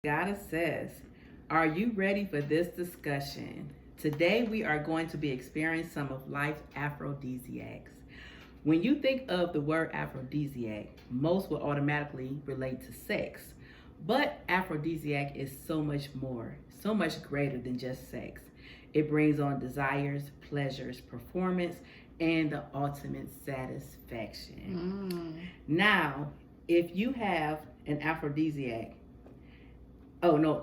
Goddess says, are you ready for this discussion? Today we are going to be experiencing some of life's aphrodisiacs. When you think of the word aphrodisiac, most will automatically relate to sex. But aphrodisiac is so much more, so much greater than just sex. It brings on desires, pleasures, performance, and the ultimate satisfaction. Now, if you have an aphrodisiac,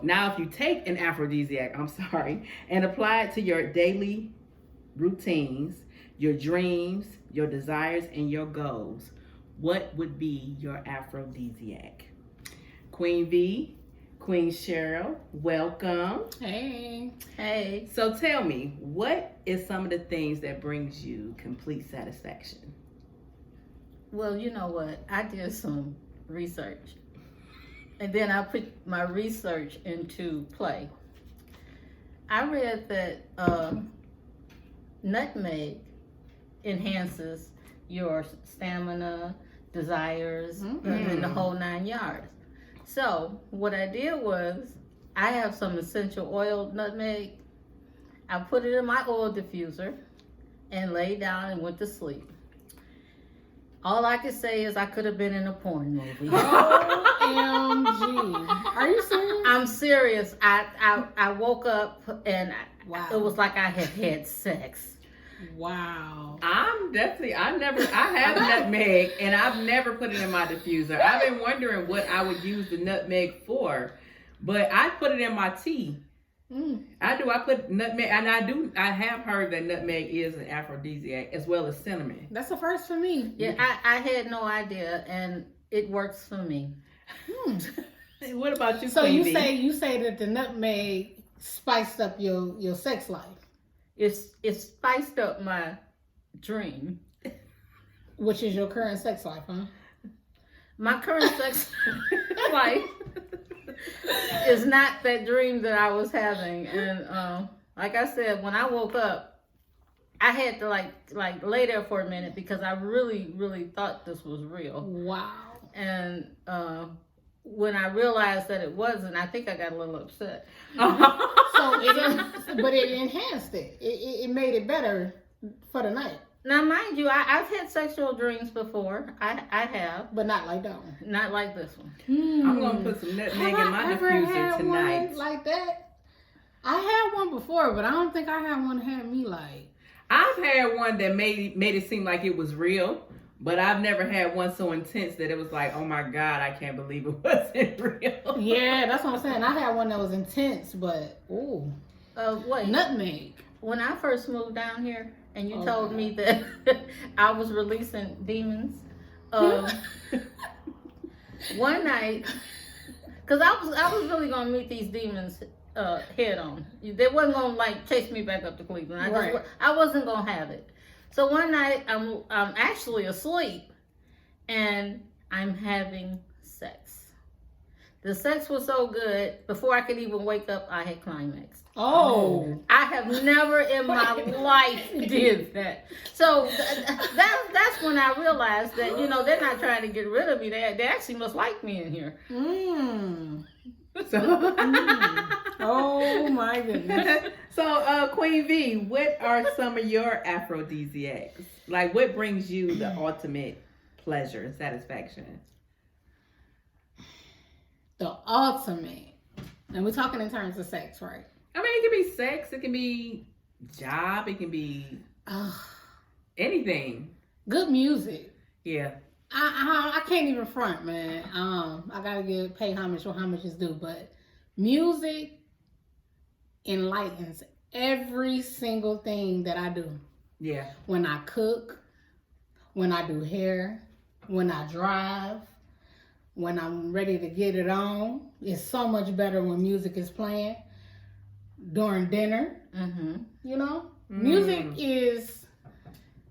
now if you take an aphrodisiac, and apply it to your daily routines, your dreams, your desires, and your goals, what would be your aphrodisiac? Queen V, Queen Cheryl, welcome. Hey. Hey. So tell me, what is some of the things that brings you complete satisfaction? Well, you know what? I did some research. And then I put my research into play. I read that nutmeg enhances your stamina, desires, and the whole 9 yards. So what I did was, I have some essential oil nutmeg. I put it in my oil diffuser and laid down and went to sleep. All I could say is I could have been in a porn movie. OMG. Are you serious? I'm serious. I woke up and Wow. it was like I had had sex. Wow. I have nutmeg and I've never put it in my diffuser. I've been wondering what I would use the nutmeg for, but I put it in my tea. I put nutmeg, and I have heard that nutmeg is an aphrodisiac as well as cinnamon. That's the first for me. Yeah, I had no idea, and it works for me. What about you, So Queen you say that the nutmeg spiced up your sex life, It spiced up my dream. which is your current sex life, huh? My current sex life is not that dream that I was having, and like I said, when I woke up, I had to like lay there for a minute because I really thought this was real. Wow. And when I realized that it wasn't, I think I got a little upset. So it enhanced it. It made it better for the night. Now, mind you, I've had sexual dreams before. I have, But not like that one. not like this one. I'm gonna put some nutmeg in my diffuser tonight. One like that? I had one before, but I don't think I had one that had me like. I've had one that made it seem like it was real, but I've never had one so intense that it was like, oh my God, I can't believe it wasn't real. Yeah, that's what I'm saying. I had one that was intense, but ooh, Wait, nutmeg. when I first moved down here, and you Oh, told God. me that I was releasing demons, one night, because I was really gonna meet these demons head on. They wasn't gonna like chase me back up to Cleveland. I wasn't gonna have it. So one night I'm actually asleep, and I'm having sex. The sex was so good, before I could even wake up, I had climaxed. Oh. I have never in my life did that. So that's when I realized that, they're not trying to get rid of me. They actually must like me in here. Oh my goodness. So, Queen V, what are some of your aphrodisiacs? Like, what brings you the ultimate pleasure and satisfaction? The ultimate. And we're talking in terms of sex, right? I mean, it can be sex, it can be job, it can be anything. Good music. Yeah. I can't even front, man. I gotta pay homage where homage is due, but music enlightens every single thing that I do. Yeah. When I cook, when I do hair, when I drive, when I'm ready to get it on. It's so much better when music is playing. During dinner, music is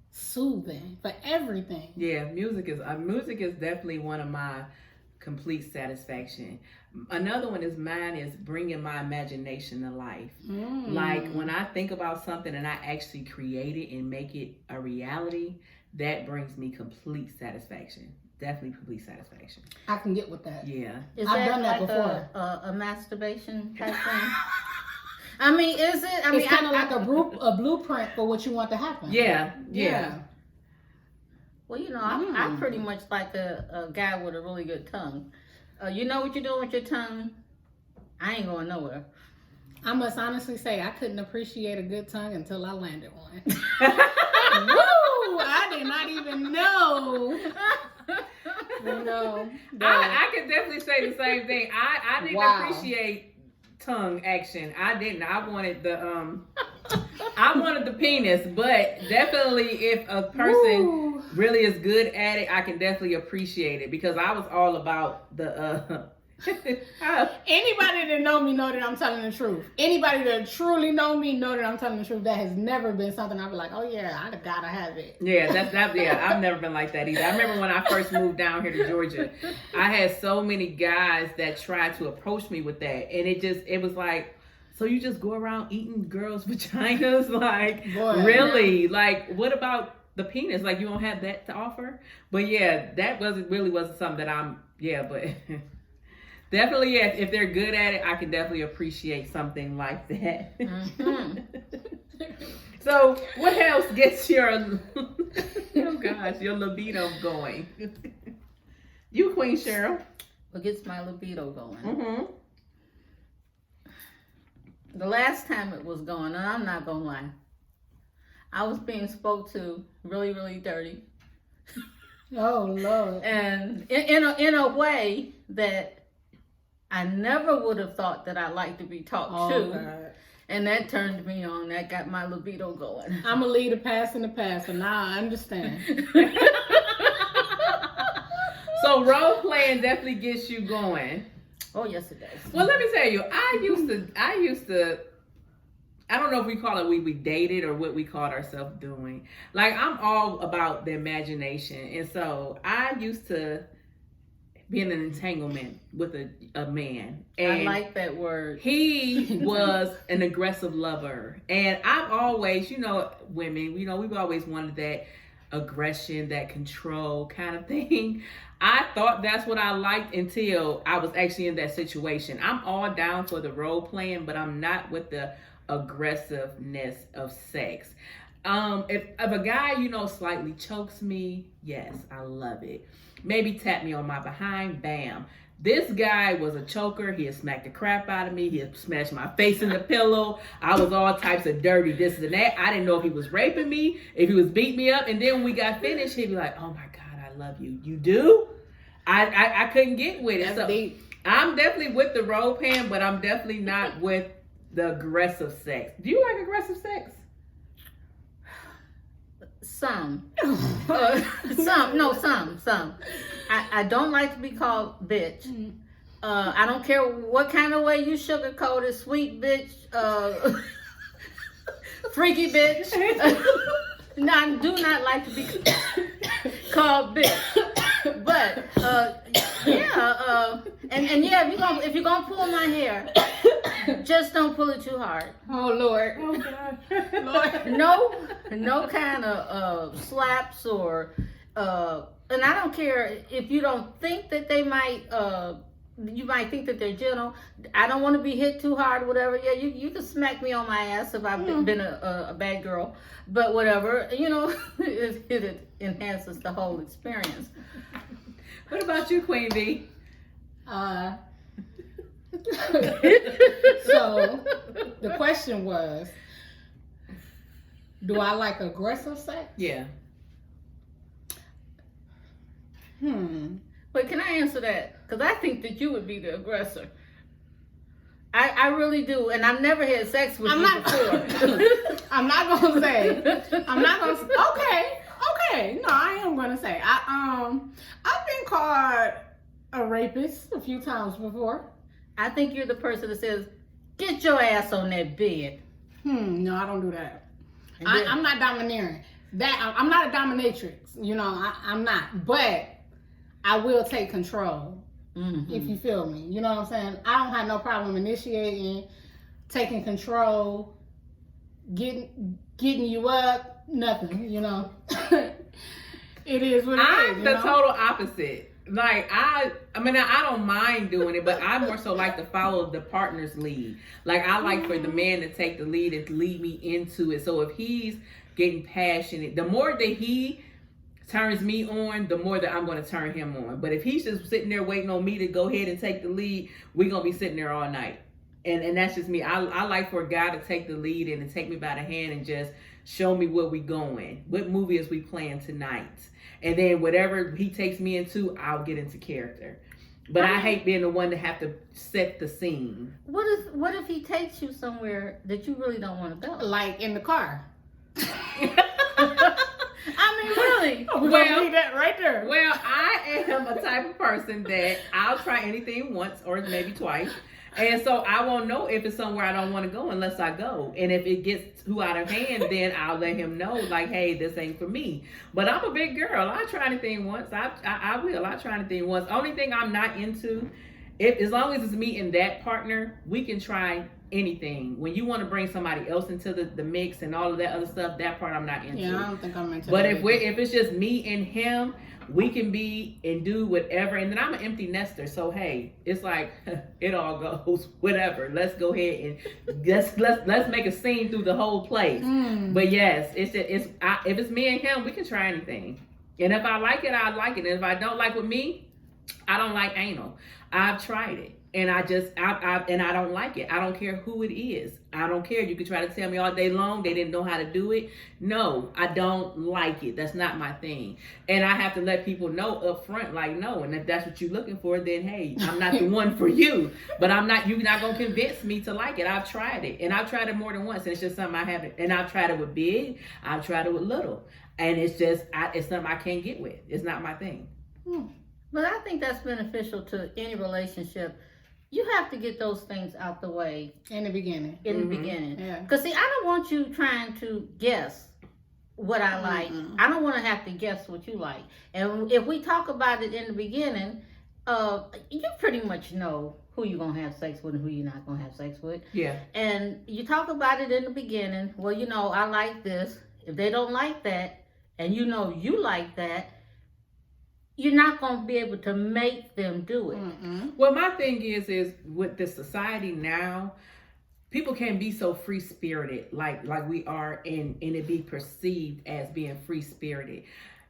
soothing for everything. Yeah, music is definitely one of my complete satisfaction. Another one is bringing my imagination to life. Like when I think about something and I actually create it and make it a reality, that brings me complete satisfaction. definitely complete satisfaction. I can get with that. Yeah. Is I've that done that like before. a masturbation type thing? I mean, is it? I mean, It's kind of like a blueprint for what you want to happen. Yeah. Well, you know, I'm pretty much like a guy with a really good tongue. You know what you're doing with your tongue? I ain't going nowhere. I must honestly say I couldn't appreciate a good tongue until I landed one. Woo! I did not even know. You know, I could definitely say the same thing. I didn't Wow. appreciate tongue action. I didn't. I wanted the penis, but definitely if a person Woo. really is good at it, I can definitely appreciate it because I was all about the Anybody that know me know that I'm telling the truth. Anybody that truly know me know that I'm telling the truth. That has never been something I'd be like, oh yeah, I gotta have it. Yeah, I've never been like that either. I remember when I first moved down here to Georgia, I had so many guys that tried to approach me with that, and it was like, so you just go around eating girls' vaginas? Like, Boy. really? Like, what about the penis? Like, you don't have that to offer? But yeah, that wasn't something that but definitely, yes, if they're good at it, I can definitely appreciate something like that. Mm-hmm. So, what else gets your your libido going? You, Queen Cheryl. What gets my libido going? Mm-hmm. The last time it was going, and I'm not gonna lie, I was being spoke to really, really dirty, Oh Lord. and in a way that I never would have thought that I'd like to be talked to, God. and that turned me on. That got my libido going. I'm a leader past in the past, and now I understand. So role playing definitely gets you going. Oh yes, it does. Well, let me tell you, I used to. I don't know if we call it we dated or what we called ourselves doing. Like, I'm all about the imagination, and so I used to be in an entanglement with a man. And I like that word. he was an aggressive lover. And I've always, women, we've always wanted that aggression, that control kind of thing. I thought that's what I liked until I was actually in that situation. I'm all down for the role playing, but I'm not with the aggressiveness of sex. If a guy, slightly chokes me, yes, I love it. Maybe tap me on my behind, bam. This guy was a choker. He had smacked the crap out of me. He had smashed my face in the pillow. I was all types of dirty, this and that. I didn't know if he was raping me, if he was beating me up. And then when we got finished, he'd be like, oh my God, I love you. You do? I couldn't get with it. That's So deep. I'm definitely with the role playing, but I'm definitely not with the aggressive sex. Do you like aggressive sex? Some. Some. I don't like to be called bitch. I don't care what kind of way you sugarcoat it, sweet bitch, freaky bitch. No, I do not like to be called bitch. But if you're gonna pull my hair, just don't pull it too hard. Oh Lord. Oh God. Lord. No kind of slaps or and I don't care if you don't think that they might you might think that they're gentle. I don't want to be hit too hard, whatever. Yeah, you can smack me on my ass if I've been a bad girl, but whatever, it enhances the whole experience. What about you, Queen B? So the question was, do I like aggressive sex? Yeah. But can I answer that? Because I think that you would be the aggressor. I really do, and I've never had sex with you before. I'm not gonna say. Okay. No, I am gonna say. I've been called a rapist a few times before. I think you're the person that says, "Get your ass on that bed." No, I don't do that. I'm not domineering. I'm not a dominatrix. I'm not. But I will take control. If you feel me. You know what I'm saying? I don't have no problem initiating, taking control, getting you up, nothing, It is what it is. I'm the total opposite. Like I mean, I don't mind doing it, but I more so like to follow the partner's lead. Like I like for the man to take the lead and lead me into it. So if he's getting passionate, the more that he turns me on, the more that I'm going to turn him on. But if he's just sitting there waiting on me to go ahead and take the lead, we're going to be sitting there all night. And that's just me. I like for a guy to take the lead and to take me by the hand and just show me where we going. What movie is we playing tonight? And then whatever he takes me into, I'll get into character. But I hate being the one to have to set the scene. What if he takes you somewhere that you really don't want to go? Like in the car. I mean, really. We're going to leave that right there. Well, I am a type of person that I'll try anything once or maybe twice. And so I won't know if it's somewhere I don't want to go unless I go. And if it gets too out of hand, then I'll let him know, like, hey, this ain't for me. But I'm a big girl. I try anything once. I will. I try anything once. Only thing I'm not into, as long as it's me and that partner, we can try anything. When you want to bring somebody else into the mix and all of that other stuff, that part I'm not into. Yeah, I don't think I'm into But that. if it's just me and him, we can be and do whatever. And then I'm an empty nester, so hey, it's like it all goes whatever. Let's go ahead and let's make a scene through the whole place. But yes, if it's me and him, we can try anything. And if I like it, I like it. And if I don't like with me, I don't like anal. I've tried it. And I don't like it. I don't care who it is. I don't care. You can try to tell me all day long they didn't know how to do it. No, I don't like it. That's not my thing. And I have to let people know up front, like, no. And if that's what you're looking for, then hey, I'm not the one for you. But you're not gonna convince me to like it. I've tried it, and I've tried it more than once. And it's just something I haven't. And I've tried it with big. I've tried it with little. And it's just it's something I can't get with. It's not my thing. But I think that's beneficial to any relationship. You have to get those things out the way in the beginning. The beginning. Yeah. Because see, I don't want you trying to guess what I like. I don't want to have to guess what you like. And if we talk about it in the beginning, you pretty much know who you're going to have sex with and who you're not going to have sex with. Yeah. And you talk about it in the beginning. Well, I like this. If they don't like that, and you like that, you're not going to be able to make them do it. Well, my thing is with the society now, people can be so free-spirited like we are, and it be perceived as being free-spirited.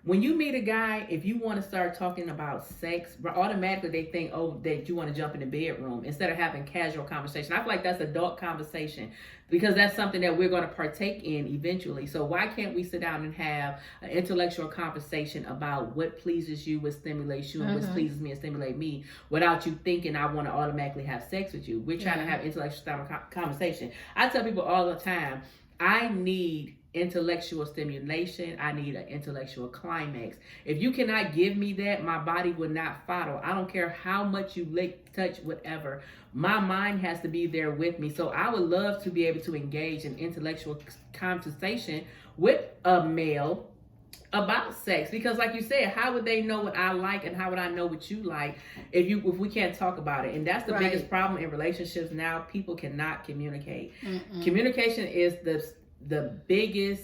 When you meet a guy, if you want to start talking about sex, automatically they think, that you want to jump in the bedroom instead of having casual conversation. I feel like that's adult conversation because that's something that we're going to partake in eventually. So why can't we sit down and have an intellectual conversation about what pleases you, what stimulates you, and what pleases me and stimulate me without you thinking I want to automatically have sex with you? We're trying to have intellectual conversation. I tell people all the time, I need intellectual stimulation. I need an intellectual climax. If you cannot give me that, my body will not follow. I don't care how much you lick, touch, whatever. My mind has to be there with me. So I would love to be able to engage in intellectual conversation with a male about sex, because like you said, how would they know what I like and how would I know what you like if we can't talk about it? And that's the biggest problem in relationships now. People cannot communicate. Communication is the biggest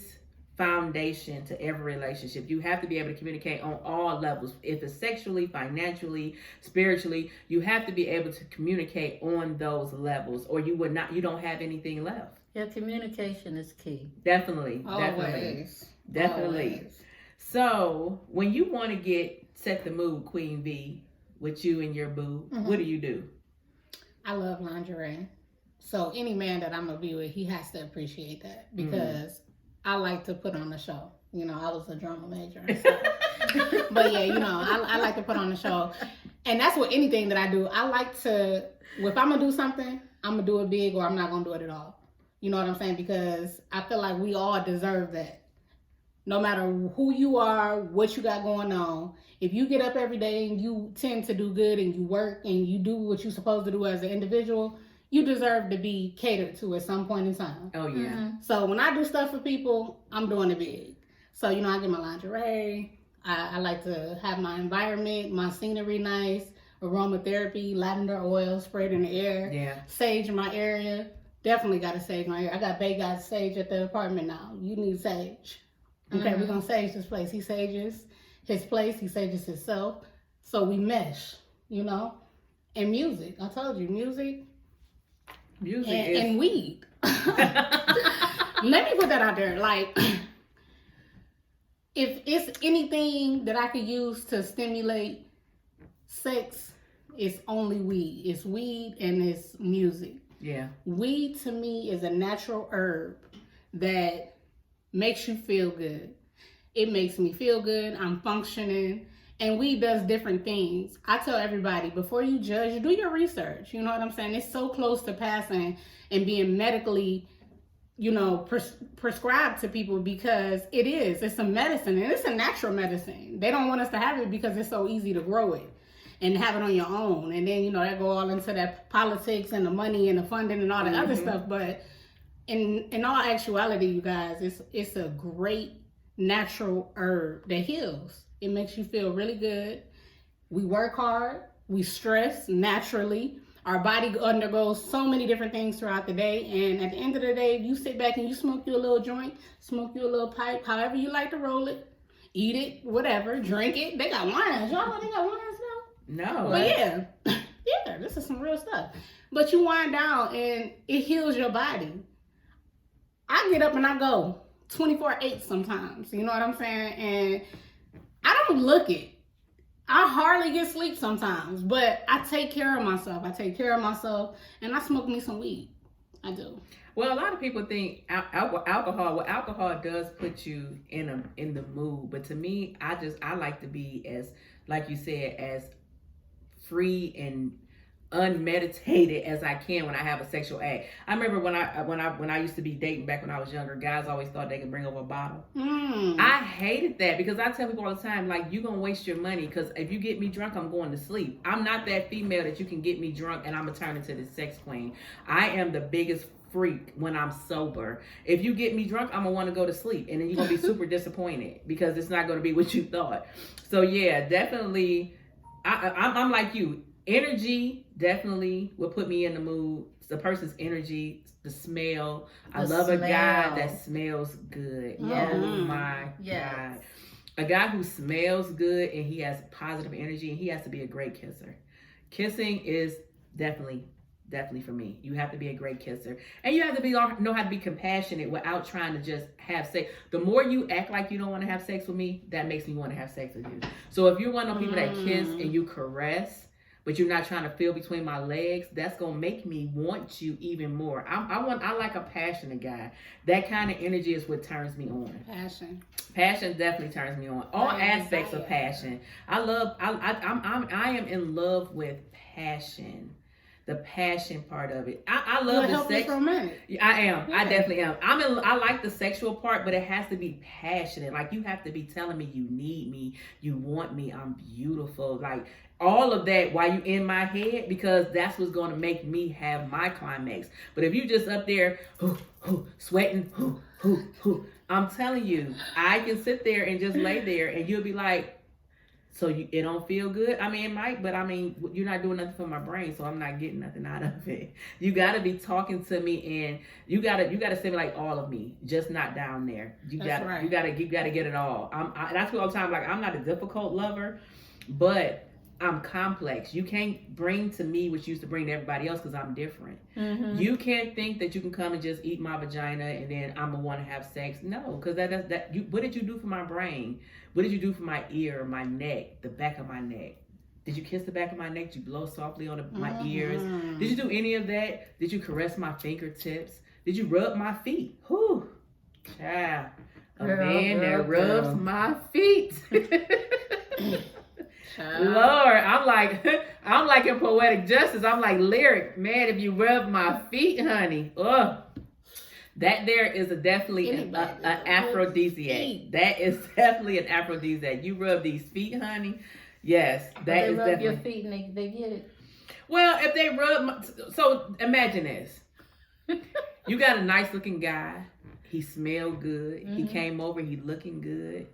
foundation to every relationship. You have to be able to communicate on all levels. If it's sexually, financially, spiritually, you have to be able to communicate on those levels, or you don't have anything left. Yeah, communication is key. Definitely. Always. Definitely. So when you want to set the mood, Queen V, with you and your boo, what do? I love lingerie. So any man that I'm gonna be with, he has to appreciate that because I like to put on a show. I was a drama major and stuff. But yeah, I like to put on a show. And that's with anything that I do. I like to, if I'm gonna do something, I'm gonna do it big or I'm not gonna do it at all. You know what I'm saying? Because I feel like we all deserve that. No matter who you are, what you got going on, if you get up every day and you tend to do good and you work and you do what you're supposed to do as an individual, you deserve to be catered to at some point in time. Oh, yeah. So when I do stuff for people, I'm doing it big. So, I get my lingerie. I like to have my environment, my scenery nice, aromatherapy, lavender oil sprayed in the air. Yeah. Sage in my area. Definitely got to sage my area. I got Bay got sage at the apartment now. You need sage. Okay, we're going to sage this place. He sages his place, he sages himself. So we mesh, you know? And music, I told you, music and weed. Let me put that out there. Like, if it's anything that I could use to stimulate sex, it's only weed. It's weed and it's music. Yeah. Weed to me is a natural herb that makes you feel good. It makes me feel good. I'm functioning. And weed does different things. I tell everybody, before you judge, do your research. You know what I'm saying? It's so close to passing and being medically, you know, prescribed to people because it is. It's a medicine, and it's a natural medicine. They don't want us to have it because it's so easy to grow it and have it on your own. And then, you know, that go all into that politics and the money and the funding and all that other stuff. But in all actuality, you guys, it's a great natural herb that heals. It makes you feel really good. We work hard. We stress naturally. Our body undergoes so many different things throughout the day. And at the end of the day, you sit back and you smoke you a little joint, smoke you a little pipe, however you like to roll it, eat it, whatever, drink it. They got wines. Y'all know they got wines now? No. But yeah. Yeah, this is some real stuff. But you wind down and it heals your body. I get up and I go 24/8 sometimes. You know what I'm saying? And I don't look it. I hardly get sleep sometimes, but I take care of myself. And I smoke me some weed. I do. Well, a lot of people think alcohol does put you in the mood, but to me, I like to be as, like you said, as free and unmeditated as I can when I have a sexual act. I remember when I used to be dating back when I was younger, guys always thought they could bring over a bottle. I hated that because I tell people all the time, like, you gonna waste your money because if you get me drunk, I'm going to sleep. I'm not that female that you can get me drunk and I'm gonna turn into this sex queen. I am the biggest freak when I'm sober. If you get me drunk, I'm gonna want to go to sleep and then you're gonna be super disappointed because it's not gonna be what you thought. So yeah, definitely I'm like you. Energy definitely will put me in the mood. The person's energy, the smell. I love a guy that smells good. Yes. Oh my God. A guy who smells good and he has positive energy, and he has to be a great kisser. Kissing is definitely for me. You have to be a great kisser. And you have to know how to be compassionate without trying to just have sex. The more you act like you don't want to have sex with me, that makes me want to have sex with you. So if you're one of those people that kiss and you caress, but you're not trying to feel between my legs, that's gonna make me want you even more. I like a passionate guy. That kind of energy is what turns me on. Passion definitely turns me on. All aspects of passion. I am in love with passion. The passion part of it. I love the sex. I am. Yeah. I definitely am. I like the sexual part, but it has to be passionate. Like, you have to be telling me you need me, you want me, I'm beautiful. Like, all of that while you in my head, because that's what's going to make me have my climax. But if you just up there sweating, I'm telling you, I can sit there and just lay there and you'll be like, so it don't feel good? I mean, it might, but I mean, you're not doing nothing for my brain, so I'm not getting nothing out of it. You got to be talking to me, and you got to stimulate all of me, just not down there. You got to get it all. That's what all the time, like, I'm not a difficult lover, but I'm complex. You can't bring to me what you used to bring to everybody else because I'm different. Mm-hmm. You can't think that you can come and just eat my vagina and then I'm gonna want to have sex. No, because what did you do for my brain? What did you do for my ear, my neck, the back of my neck? Did you kiss the back of my neck? Did you blow softly on my ears? Did you do any of that? Did you caress my fingertips? Did you rub my feet? Whew, child. Man that rubs my feet. Lord, I'm like in Poetic Justice. I'm like Lyric, man. If you rub my feet, honey, that there is definitely an aphrodisiac. That is definitely an aphrodisiac. You rub these feet, honey. Yes, that is definitely. They rub your feet and they get it. Well, if they rub, so imagine this: you got a nice looking guy. He smelled good. Mm-hmm. He came over. He looking good.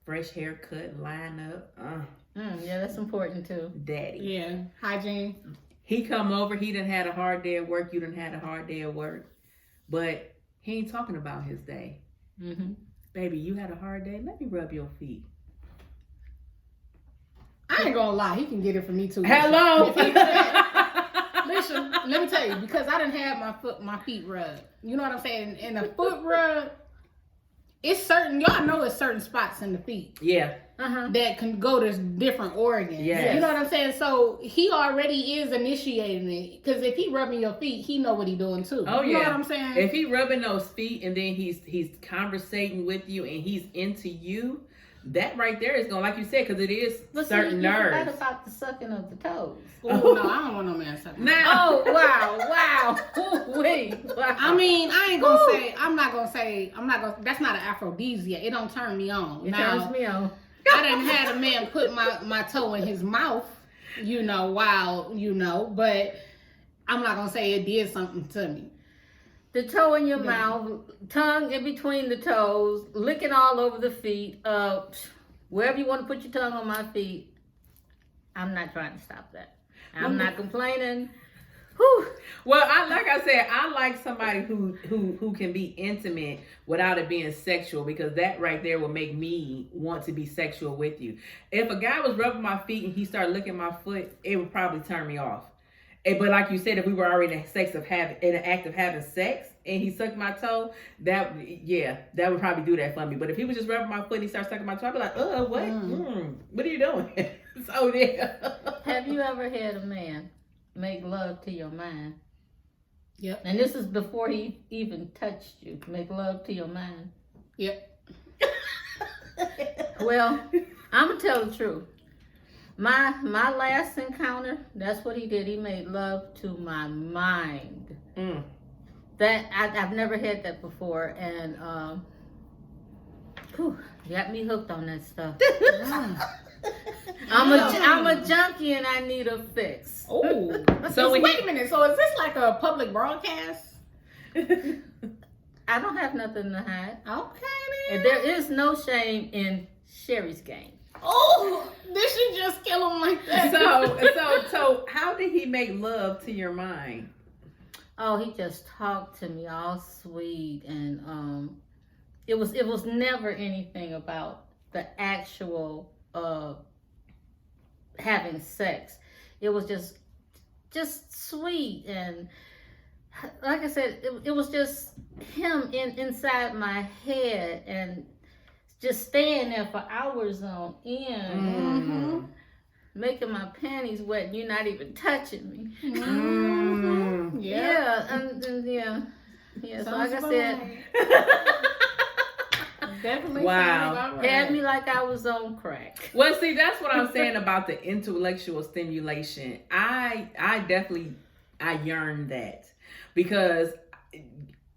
Fresh haircut, line up. Yeah, that's important too. Daddy. Yeah, hygiene. He come over, he done had a hard day at work, you done had a hard day at work. But he ain't talking about his day. Mm-hmm. Baby, you had a hard day? Let me rub your feet. I ain't gonna lie, he can get it from me too. Hello. Listen, let me tell you, because I didn't have my feet rubbed. You know what I'm saying? And a foot rub, it's certain, y'all know it's certain spots in the feet. Yeah. That can go to different organs. Yes. You know what I'm saying? So he already is initiating it. Because if he rubbing your feet, he know what he doing too. Oh, you yeah. know what I'm saying? If he rubbing those feet and then he's conversating with you and he's into you, that right there is going, like you said, because it is certain nerves. You forgot about the sucking of the toes. Oh, no, I don't want no man sucking. Now, Oh, wow. Wait. Wow. I mean, I ain't gonna say, I'm not gonna, that's not an aphrodisiac. It don't turn me on. It turns me on. I done had a man put my toe in his mouth, but I'm not gonna say it did something to me. The toe in your mouth, tongue in between the toes, licking all over the feet, wherever you want to put your tongue on my feet. I'm not trying to stop that. I'm not complaining. Whew. well, like I said, I like somebody who can be intimate without it being sexual, because that right there will make me want to be sexual with you. If a guy was rubbing my feet and he started licking my foot, it would probably turn me off. But like you said, if we were already in the act of having sex and he sucked my toe, that would probably do that for me. But if he was just rubbing my foot and he started sucking my toe, I'd be like, what? What are you doing? So yeah. Have you ever had a man make love to your mind? Yep. And this is before he even touched you. Make love to your mind. Yep. Well, I'm gonna tell the truth. My last encounter, that's what he did. He made love to my mind. That I've never had that before, and got me hooked on that stuff. I'm a junkie and I need a fix. Oh, So wait a minute. So is this like a public broadcast? I don't have nothing to hide. Okay, And there is no shame in Sherry's game. Oh, this should just kill him like that. So how did he make love to your mind? Oh, he just talked to me all sweet, and it was never anything about the actual having sex. It was just sweet, and like I said, it was just him inside my head, and just staying there for hours on end, making my panties wet, and you're not even touching me. Yeah. So like I said, definitely. Wow. had me like I was on crack. Well, see, that's what I'm saying about the intellectual stimulation. I yearn that, because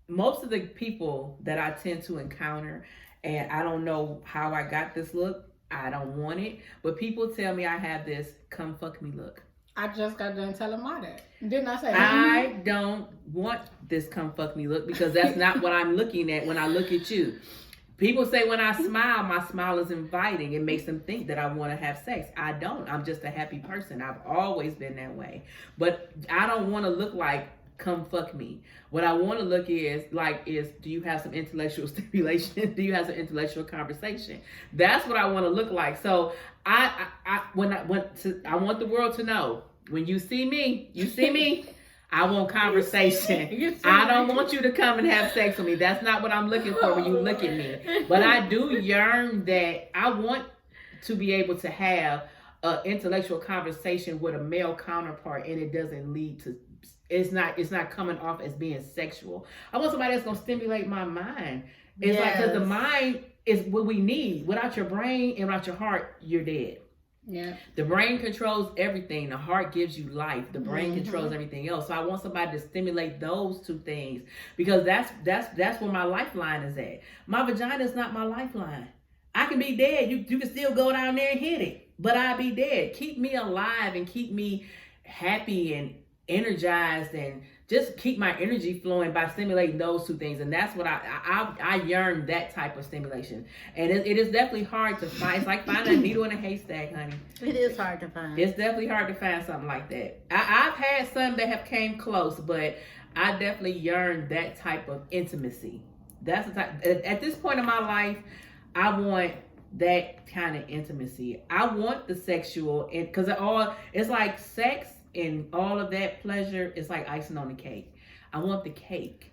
most of the people that I tend to encounter, and I don't know how I got this look, I don't want it, but people tell me I have this come fuck me look. I just got done telling my dad. Didn't I say? I don't want this come fuck me look, because that's not what I'm looking at when I look at you. People say when I smile, my smile is inviting. It makes them think that I want to have sex. I don't. I'm just a happy person. I've always been that way. But I don't want to look like come fuck me. What I want to look is do you have some intellectual stimulation? Do you have some intellectual conversation? That's what I want to look like. So I want the world to know, when you see me, I want conversation. I don't want you to come and have sex with me. That's not what I'm looking for when you look at me. But I do yearn that I want to be able to have an intellectual conversation with a male counterpart, and it doesn't lead to, it's not coming off as being sexual. I want somebody that's going to stimulate my mind. It's like, because the mind is what we need. Without your brain and without your heart, you're dead. Yeah. The brain controls everything. The heart gives you life. The brain controls everything else. So I want somebody to stimulate those two things, because that's where my lifeline is at. My vagina is not my lifeline. I can be dead. You can still go down there and hit it, but I'll be dead. Keep me alive and keep me happy and energized, and just keep my energy flowing by stimulating those two things. And that's what I yearn, that type of stimulation. And it is definitely hard to find. It's like finding a needle in a haystack, honey. It is hard to find. It's definitely hard to find something like that. I've had some that have came close, but I definitely yearn that type of intimacy. That's the type. At this point in my life, I want that kind of intimacy. I want the sexual, and because it's like sex and all of that pleasure is like icing on the cake. I want the cake.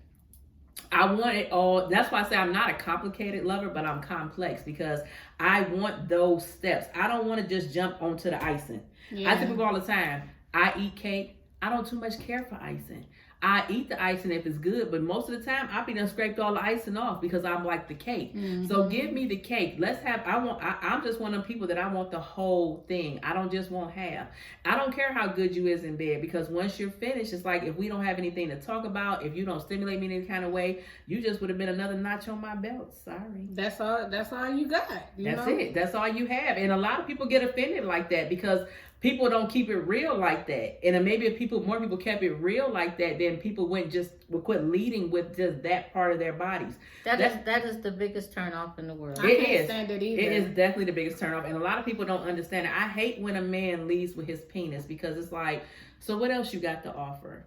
I want it all. That's why I say I'm not a complicated lover, but I'm complex because I want those steps. I don't want to just jump onto the icing. I tell people all the time, I eat cake. I don't too much care for icing. I eat the icing if it's good, but most of the time I be done scraped all the icing off because I'm like the cake. So give me the cake. I'm just one of them people that I want the whole thing. I don't just want half. I don't care how good you is in bed, because once you're finished, it's like if we don't have anything to talk about, if you don't stimulate me in any kind of way, you just would have been another notch on my belt. Sorry. That's all you got. That's it. That's all you have. And a lot of people get offended like that because people don't keep it real like that. And maybe if more people kept it real like that, then people would quit leading with just that part of their bodies. That is the biggest turn off in the world. I can't stand it either. It is definitely the biggest turn off. And a lot of people don't understand it. I hate when a man leads with his penis, because it's like, so what else you got to offer?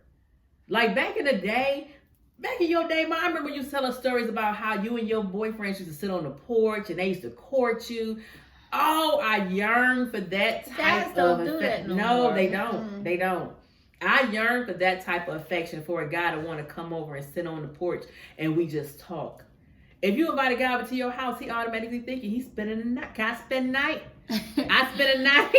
Like back in your day, Mom, I remember you telling stories about how you and your boyfriends used to sit on the porch and they used to court you. Oh, I yearn for that type of affection. No, they don't. They don't. I yearn for that type of affection, for a guy to want to come over and sit on the porch and we just talk. If you invite a guy over to your house, he automatically thinking he's spending the night. Can I spend the night? I spend a night.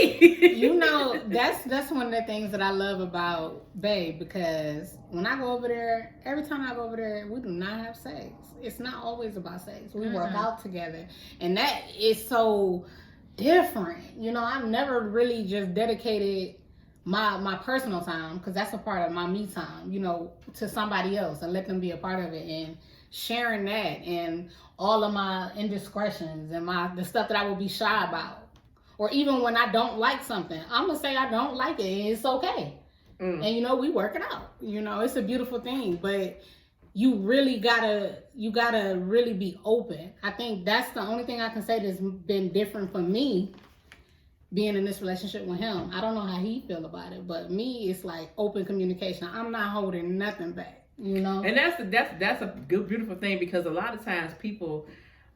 That's one of the things that I love about Babe, because when I go over there, every time I go over there, we do not have sex. It's not always about sex. We work out together. And that is so different. I've never really just dedicated my personal time, because that's a part of my me time, to somebody else and let them be a part of it, and sharing that and all of my indiscretions and the stuff that I would be shy about. Or even when I don't like something, I'm going to say I don't like it and it's okay. And we work it out. It's a beautiful thing, but you really gotta really be open. I think that's the only thing I can say that's been different for me being in this relationship with him. I don't know how he feel about it, but me, it's like open communication. I'm not holding nothing back, And that's a good, beautiful thing, because a lot of times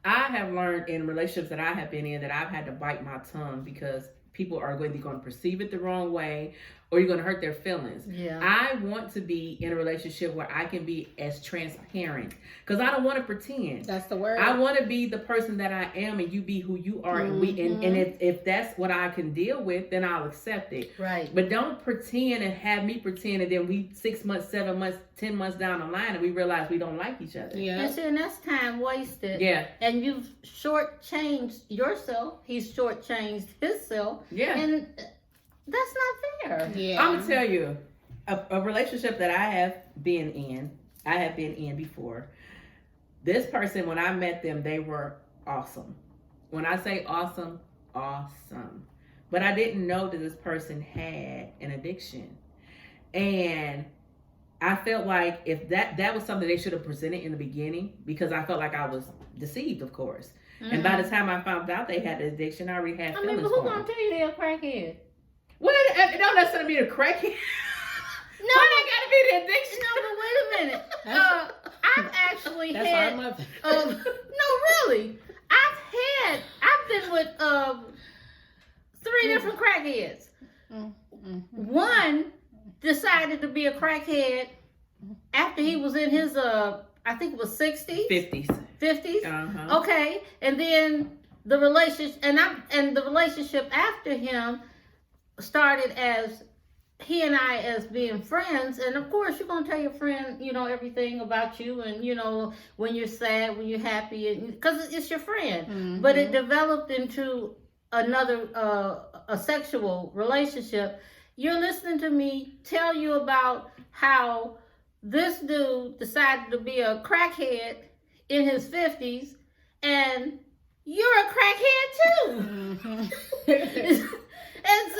I have learned in relationships that I have been in that I've had to bite my tongue, because people are going to perceive it the wrong way, or you're going to hurt their feelings. Yeah. I want to be in a relationship where I can be as transparent, because I don't want to pretend. That's the word. I want to be the person that I am, and you be who you are. And if that's what I can deal with, then I'll accept it. Right. But don't pretend and have me pretend, and then we 6 months, 7 months, 10 months down the line, and we realize we don't like each other. Yeah. And that's time wasted. Yeah. And you've shortchanged yourself. He's shortchanged himself. Yeah. And that's not fair. Yeah. I'm gonna tell you, a relationship that I have been in before. This person, when I met them, they were awesome. When I say awesome, awesome. But I didn't know that this person had an addiction. And I felt like if that was something they should have presented in the beginning, because I felt like I was deceived, of course. And by the time I found out they had an addiction, I already had feelings but for who's them. gonna tell you they're a crackhead? Well, it don't necessarily be the crackhead. No, I gotta be the addiction. No, but wait a minute. I've actually that's had. our mother. No, really. I've been with 3 different crackheads. One decided to be a crackhead after he was in his I think it was 60s, 50s. Uh-huh. Okay, and then the relationship and the relationship after him started as he and I as being friends. And of course, you're gonna tell your friend, everything about you, and when you're sad, when you're happy, because it's your friend. But it developed into another a sexual relationship. You're listening to me tell you about how this dude decided to be a crackhead in his 50s, and you're a crackhead too. And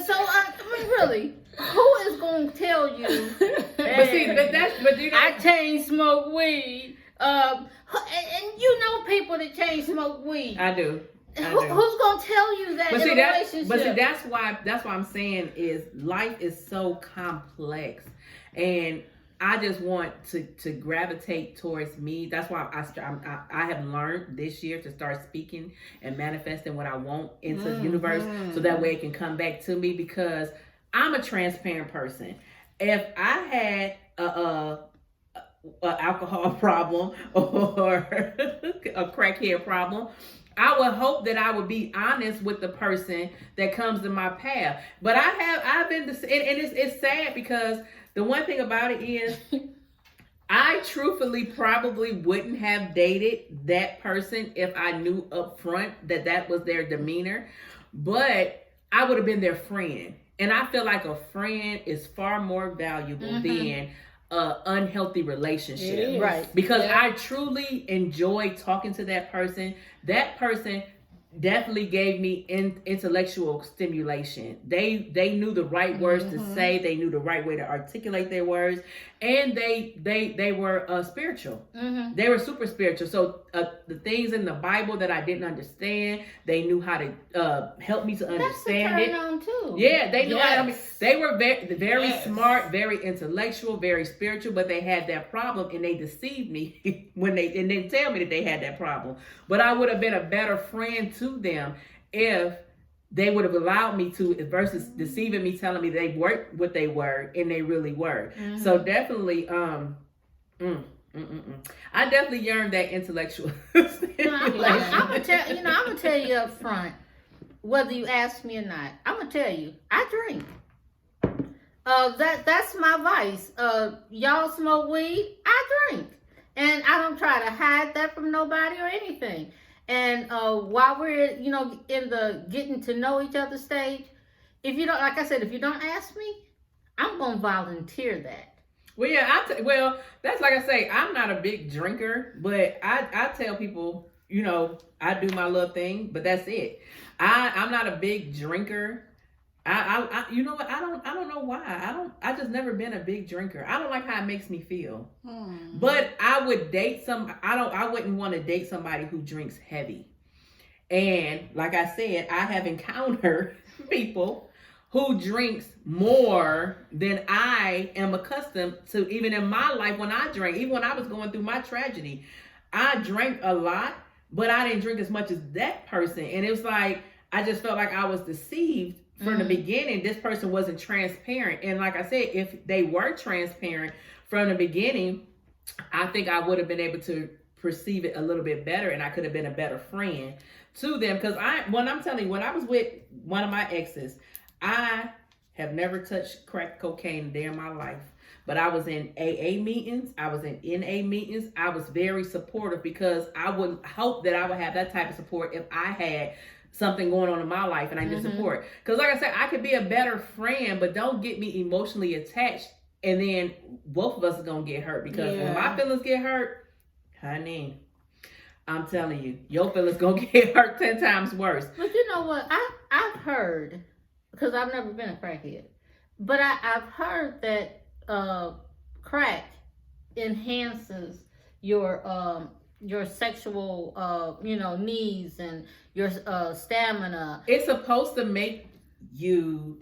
so, I mean, really, who is going to tell you? I chain smoke weed. And people that chain smoke weed. I do. Who's going to tell you that in a relationship? But see, that's why I'm saying is life is so complex. And I just want to gravitate towards me. That's why I have learned this year to start speaking and manifesting what I want into the universe, so that way it can come back to me, because I'm a transparent person. If I had a alcohol problem or a crackhead problem, I would hope that I would be honest with the person that comes in my path. But I've been, and it's sad, because the one thing about it is, I truthfully probably wouldn't have dated that person if I knew up front that that was their demeanor, but I would have been their friend. And I feel like a friend is far more valuable than an unhealthy relationship. Right. Because I truly enjoy talking to that person. That person definitely gave me intellectual stimulation. They knew the right words to say. They knew the right way to articulate their words, and they were spiritual. They were super spiritual. So the things in the Bible that I didn't understand, they knew how to help me to understand it. That's a turn on too. Yeah, they knew how to. They were very Yes. smart, very intellectual, very spiritual, but they had that problem, and they deceived me when they didn't tell me that they had that problem. But I would have been a better friend to them if they would have allowed me to, versus deceiving me, telling me they weren't what they were and they really were. So definitely, I definitely yearned that intellectual. I'm gonna tell you up front, whether you ask me or not. I'm gonna tell you, I drink. That's my vice. Y'all smoke weed, I drink, and I don't try to hide that from nobody or anything. And while we're in the getting to know each other stage, if you don't, like I said, if you don't ask me, I'm gonna volunteer that. Well, yeah, that's like I say, I'm not a big drinker, but I tell people, I do my little thing, but that's it. I'm not a big drinker. You know what? I don't know why. I just never been a big drinker. I don't like how it makes me feel. But I would date I wouldn't want to date somebody who drinks heavy. And like I said, I have encountered people who drinks more than I am accustomed to, even in my life when I drank. Even when I was going through my tragedy, I drank a lot, but I didn't drink as much as that person. And it was like, I just felt like I was deceived from the beginning. This person wasn't transparent. And like I said, if they were transparent from the beginning, I think I would have been able to perceive it a little bit better, and I could have been a better friend to them. Because I'm telling you, when I was with one of my exes, I have never touched crack cocaine a day in my life. But I was in AA meetings. I was in NA meetings. I was very supportive, because I would hope that I would have that type of support if I had something going on in my life and I need support. Because like I said, I could be a better friend, but don't get me emotionally attached, and then both of us are going to get hurt. Because when my feelings get hurt, honey, I'm telling you, your feelings going to get hurt 10 times worse. But you know what? I've heard, because I've never been a crackhead, but I've heard that crack enhances your sexual needs and your stamina. It's supposed to make you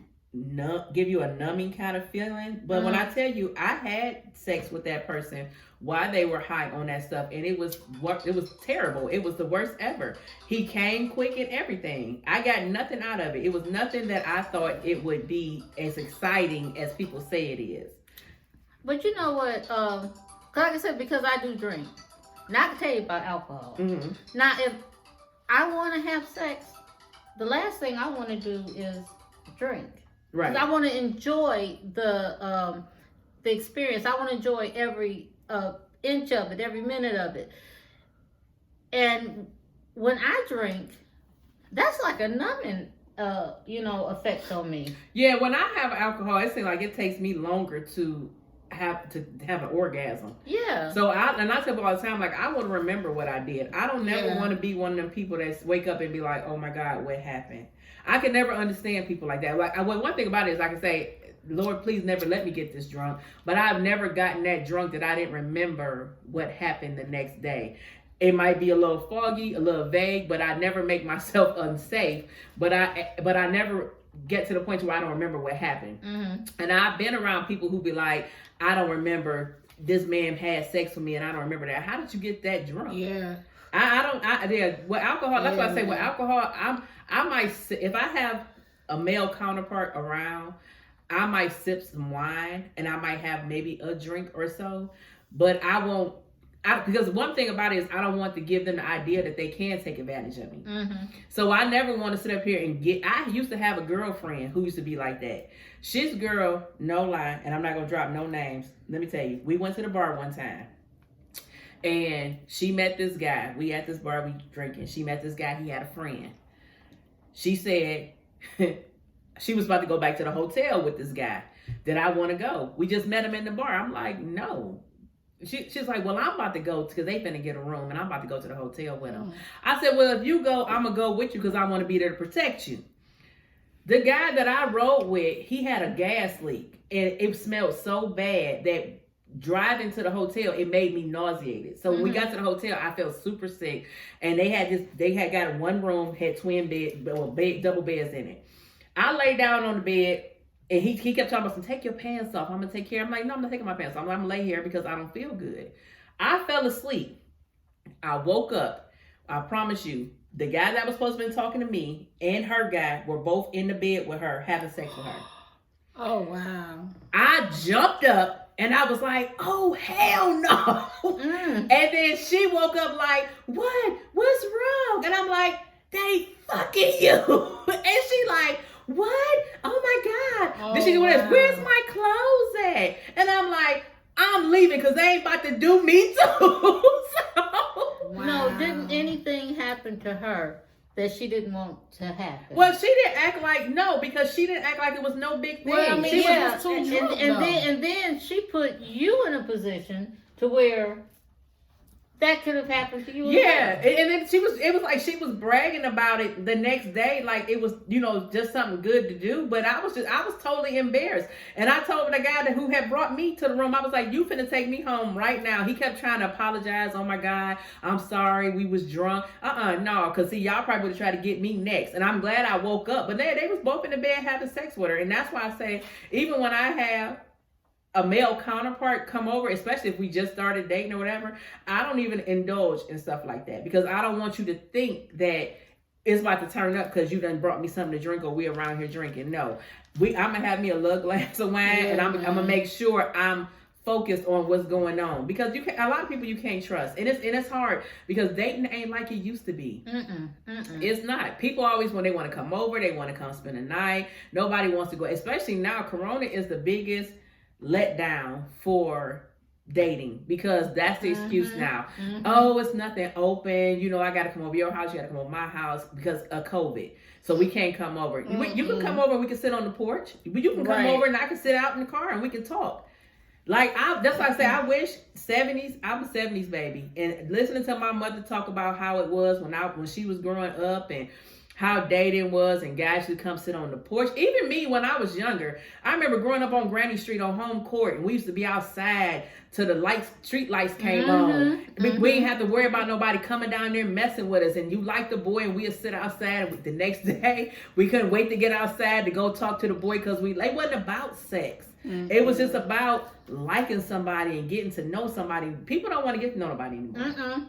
give you a numbing kind of feeling, but when I tell you, I had sex with that person while they were high on that stuff, and it was terrible. It was the worst ever. He came quick and everything. I got nothing out of it. It was nothing that I thought it would be as exciting as people say it is. But you know what? Like I said, because I do drink. Now I can tell you about alcohol. Now, if I want to have sex, the last thing I want to do is drink. Right. I want to enjoy the experience. I want to enjoy every inch of it, every minute of it. And when I drink, that's like a numbing, effect on me. Yeah, when I have alcohol, it seems like it takes me longer to have an orgasm. Yeah. So I tell people all the time, like, I want to remember what I did. I don't never want to be one of them people that wake up and be like, oh my God, what happened? I can never understand people like that. Like, one thing about it is I can say, Lord, please never let me get this drunk. But I've never gotten that drunk that I didn't remember what happened the next day. It might be a little foggy, a little vague, but I never make myself unsafe. But I never get to the point where I don't remember what happened. Mm-hmm. And I've been around people who be like, I don't remember this man had sex with me and I don't remember that. How did you get that drunk? Yeah. With alcohol, that's why I say with Yeah. alcohol, I might, if I have a male counterpart around, I might sip some wine and I might have maybe a drink or so, but I won't, because one thing about it is I don't want to give them the idea that they can take advantage of me. Mm-hmm. So I never want to sit up here and I used to have a girlfriend who used to be like that. She's girl, no lie, and I'm not going to drop no names. Let me tell you, we went to the bar one time and she met this guy. We at this bar, we drinking. She met this guy, he had a friend. She said, she was about to go back to the hotel with this guy. Did I want to go? We just met him in the bar. I'm like, no. She's like, well, I'm about to go because they finna get a room and I'm about to go to the hotel with him. I said, well, if you go, I'm going to go with you because I want to be there to protect you. The guy that I rode with, he had a gas leak and it smelled so bad that driving to the hotel, it made me nauseated. So when we got to the hotel, I felt super sick. And they had got one room, had twin double beds in it. I lay down on the bed and he kept talking about, take your pants off. I'm going to take care. I'm like, no, I'm not taking my pants off. I'm going to lay here because I don't feel good. I fell asleep. I woke up. I promise you, the guy that was supposed to be talking to me and her guy were both in the bed with her, having sex with her. Oh, wow. I jumped up and I was like, oh, hell no. And then she woke up like, what's wrong? And I'm like, they fucking you. And she like, what? Oh my God. Oh, Then she went, wow. where's my clothes at? And I'm like, I'm leaving because they ain't about to do me too. So, Wow. No, didn't anything happen to her that she didn't want to happen? well, she didn't act like because she didn't act like it was no big thing. Well, I mean, She was- yeah, was too drunk, and then she put you in a position to where that could have happened to you. as yeah, well. and then it was like she was bragging about it the next day, like it was, just something good to do. But I was totally embarrassed. And I told the guy who had brought me to the room, I was like, you finna take me home right now. He kept trying to apologize. Oh my God, I'm sorry, we was drunk. No, because see, y'all probably would have tried to get me next. And I'm glad I woke up. But they was both in the bed having sex with her. And that's why I say, even when I have a male counterpart come over, especially if we just started dating or whatever, I don't even indulge in stuff like that because I don't want you to think that it's about to turn up because you done brought me something to drink or we around here drinking. No, I'm gonna have me a little glass of wine and I'm gonna make sure I'm focused on what's going on because a lot of people you can't trust and it's hard because dating ain't like it used to be. It's not. People always, when they want to come over, they want to come spend a night. Nobody wants to go, especially now. Corona is the biggest let down for dating because that's the excuse now. Oh, it's nothing open. I got to come over your house. You got to come over my house because of COVID. So we can't come over. You can come over and we can sit on the porch. You can come over and I can sit out in the car and we can talk. Like, that's why I say I wish 70s, I'm a 70s baby. And listening to my mother talk about how it was when she was growing up and how dating was and guys would come sit on the porch. Even me when I was younger, I remember growing up on Granny Street on Home Court and we used to be outside till the street lights came on. We didn't have to worry about nobody coming down there messing with us. And you liked the boy and we'd sit outside and the next day we couldn't wait to get outside to go talk to the boy because it wasn't about sex. It was just about liking somebody and getting to know somebody. People don't want to get to know nobody anymore.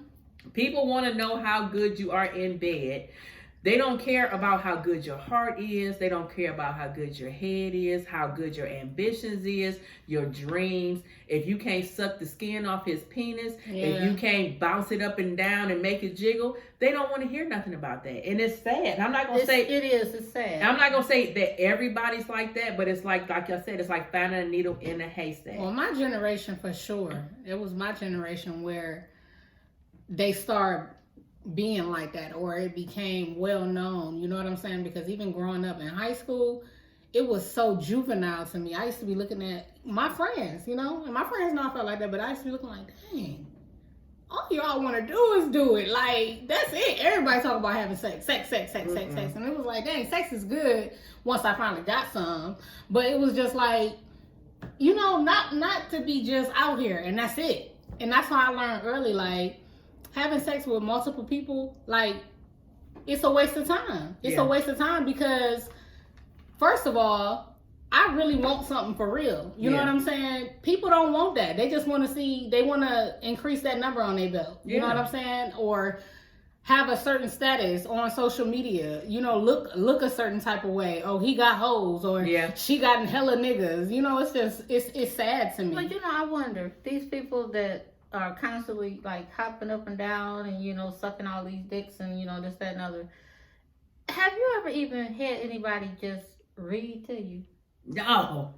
People want to know how good you are in bed. They don't care about how good your heart is. They don't care about how good your head is, how good your ambitions is, your dreams. If you can't suck the skin off his penis, if you can't bounce it up and down and make it jiggle, they don't want to hear nothing about that. And it's sad. I'm not going to say... It's sad. I'm not going to say that everybody's like that, but it's like I said, it's like finding a needle in a haystack. Well, my generation for sure. It was my generation where they start being like that, or it became well known, you know what I'm saying? Because even growing up in high school, it was so juvenile to me. I used to be looking at my friends, and my friends know I felt like that, but I used to be looking like, dang, all y'all want to do is do it. Like, that's it. Everybody talk about having sex. And it was like, dang, sex is good once I finally got some. But it was just like, not to be just out here and that's it. And that's why I learned early, like, having sex with multiple people, like, it's a waste of time. It's a waste of time because first of all, I really want something for real. You know what I'm saying? People don't want that. They just want to they want to increase that number on their belt. You know what I'm saying? Or have a certain status on social media. You know, look a certain type of way. Oh, he got hoes, or she got hella niggas. You know, it's just, it's sad to me. But, you know, I wonder, these people that are constantly, like, hopping up and down and, you know, sucking all these dicks and, you know, this, that, and other. Have you ever even had anybody just read to you? No.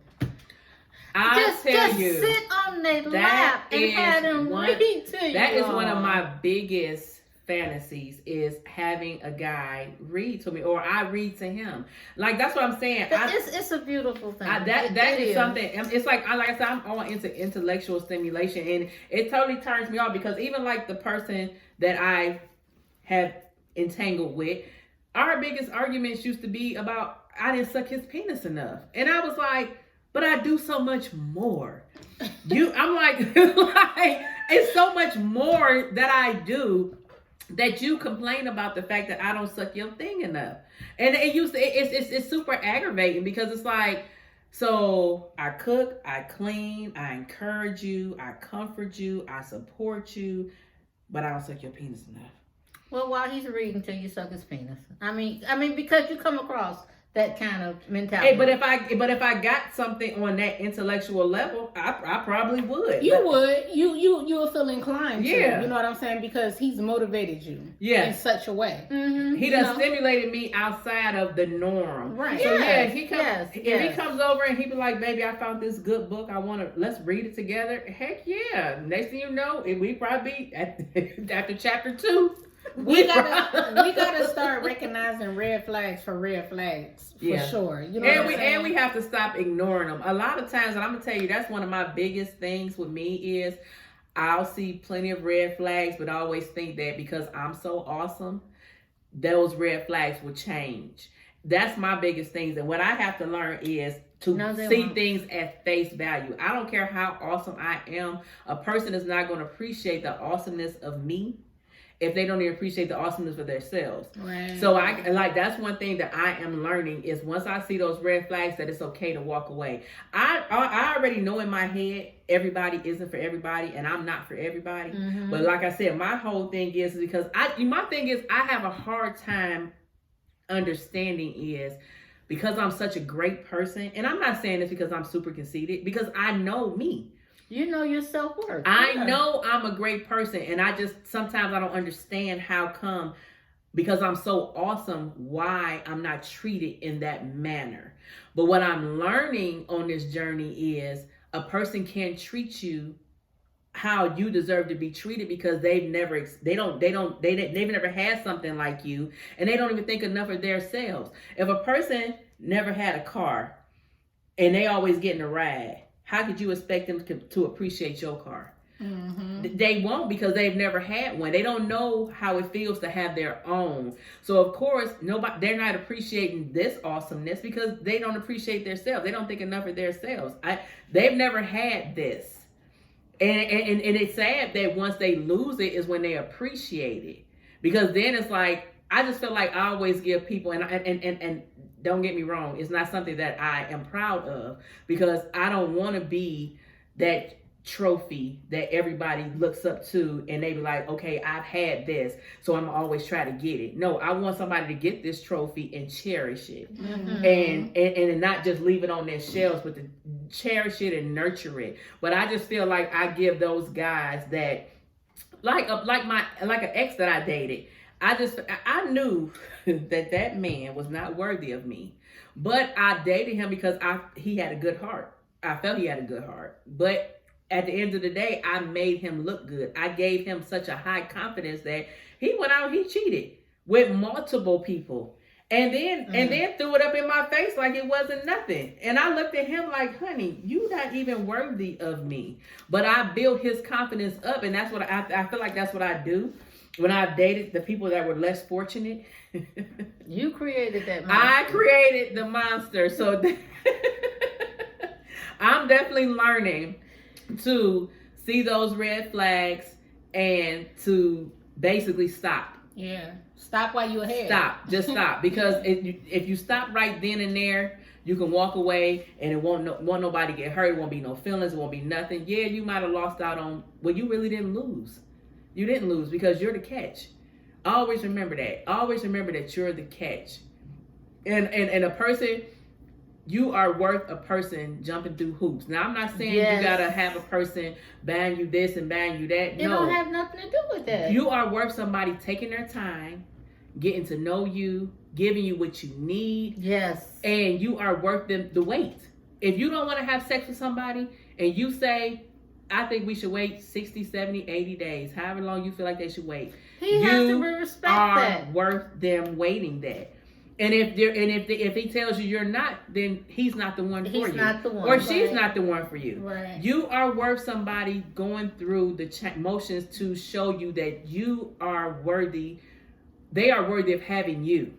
Just sit on their lap and have them read to you. That is one of my biggest fantasies, is having a guy read to me, or I read to him. Like, that's what I'm saying. It's a beautiful thing. That is something. It's like I said, I'm all into intellectual stimulation, and it totally turns me off, because even like the person that I have entangled with, our biggest arguments used to be about I didn't suck his penis enough. And I was like, but I do so much more. I'm like, it's so much more that I do that you complain about the fact that I don't suck your thing enough. And it's super aggravating, because it's like, so I cook, I clean, I encourage you, I comfort you, I support you, but I don't suck your penis enough. Well, while he's reading to you, suck his penis. I mean, because you come across that kind of mentality. Hey, but if I got something on that intellectual level, I probably would. You would. You'll feel inclined to. You know what I'm saying? Because he's motivated you in such a way. Mm-hmm. He done stimulated me outside of the norm. Right. So if he comes over and he be like, baby, I found this good book, let's read it together. Heck yeah. Next thing you know, we probably after chapter 2. We gotta start recognizing red flags for red flags for sure. You know, and we have to stop ignoring them. A lot of times, and I'm gonna tell you, that's one of my biggest things with me is I'll see plenty of red flags, but I always think that because I'm so awesome, those red flags will change. That's my biggest things, and what I have to learn is to see things at face value. I don't care how awesome I am. A person is not going to appreciate the awesomeness of me if they don't even appreciate the awesomeness of themselves. Right. So that's one thing that I am learning is once I see those red flags, that it's okay to walk away. I already know in my head everybody isn't for everybody, and I'm not for everybody. Mm-hmm. But like I said, my whole thing is because I have a hard time understanding is because I'm such a great person, and I'm not saying this because I'm super conceited, because I know me. You know your self-worth. I know I'm a great person, and sometimes I don't understand how come, because I'm so awesome, why I'm not treated in that manner. But what I'm learning on this journey is a person can't treat you how you deserve to be treated because they've never had something like you, and they don't even think enough of themselves. If a person never had a car and they always getting a ride, how could you expect them to appreciate your car? Mm-hmm. They won't, because they've never had one. They don't know how it feels to have their own. So of course, they're not appreciating this awesomeness because they don't appreciate themselves. They don't think enough of themselves. They've never had this. And it's sad that once they lose it is when they appreciate it. Because then it's like, I just feel like I always give people, and don't get me wrong, it's not something that I am proud of, because I don't want to be that trophy that everybody looks up to and they be like, okay, I've had this, so I'm always try to get it. No, I want somebody to get this trophy and cherish it. Mm-hmm. and not just leave it on their shelves, but to cherish it and nurture it. But I just feel like I give those guys that, like an ex that I dated, I knew that man was not worthy of me, but I dated him because he had a good heart. I felt he had a good heart, but at the end of the day, I made him look good. I gave him such a high confidence that he went out, he cheated with multiple people, and then threw it up in my face like it wasn't nothing. And I looked at him like, honey, you not even worthy of me. But I built his confidence up, and that's what I feel like that's what I do. When I've dated the people that were less fortunate, you created that monster. I created the monster. So I'm definitely learning to see those red flags and to basically stop. Yeah. Stop while you're ahead. Stop. Just stop. Because if you stop right then and there, You can walk away and it won't nobody get hurt. It won't be no feelings. It won't be nothing. Yeah, you might have lost out on, well, you really didn't lose. You didn't lose because you're the catch. Always remember that. Always remember that you're the catch. And a person, you are worth a person jumping through hoops. Now, I'm not saying you gotta have a person buying you this and buying you that. It don't have nothing to do with that. You are worth somebody taking their time, getting to know you, giving you what you need. Yes. And you are worth them the wait. If you don't want to have sex with somebody and you say, I think we should wait 60, 70, 80 days, however long you feel like they should wait. He has to respect that. Worth them waiting that. And if he tells you you're not, then he's not the one for you. He's not the one. Or she's not the one for you. Right. You are worth somebody going through the motions to show you that you are worthy. They are worthy of having you.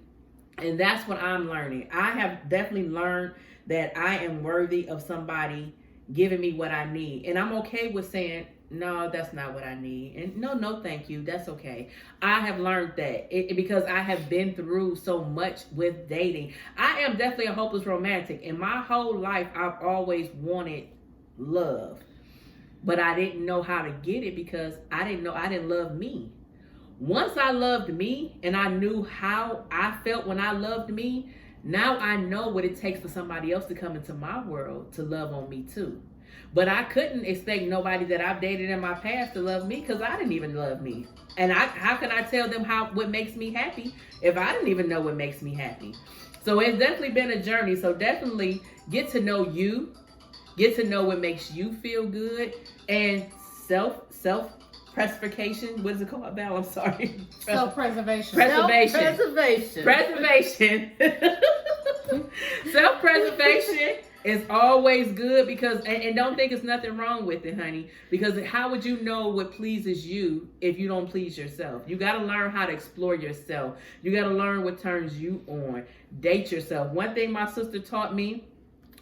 And that's what I'm learning. I have definitely learned that I am worthy of somebody giving me what I need. And I'm okay with saying, no, that's not what I need. And no, thank you. That's okay. I have learned that because I have been through so much with dating. I am definitely a hopeless romantic. In my whole life, I've always wanted love. But I didn't know how to get it because I didn't love me. Once I loved me and I knew how I felt when I loved me, now I know what it takes for somebody else to come into my world to love on me too. But I couldn't expect nobody that I've dated in my past to love me because I didn't even love me. And how can I tell them what makes me happy if I didn't even know what makes me happy? So it's definitely been a journey. So definitely get to know you, get to know what makes you feel good, and self-preservation. What is it called, Val? I'm sorry. Self-preservation. Preservation. Self-preservation is always good because, and don't think it's nothing wrong with it, honey, because how would you know what pleases you if you don't please yourself? You got to learn how to explore yourself. You got to learn what turns you on. Date yourself. One thing my sister taught me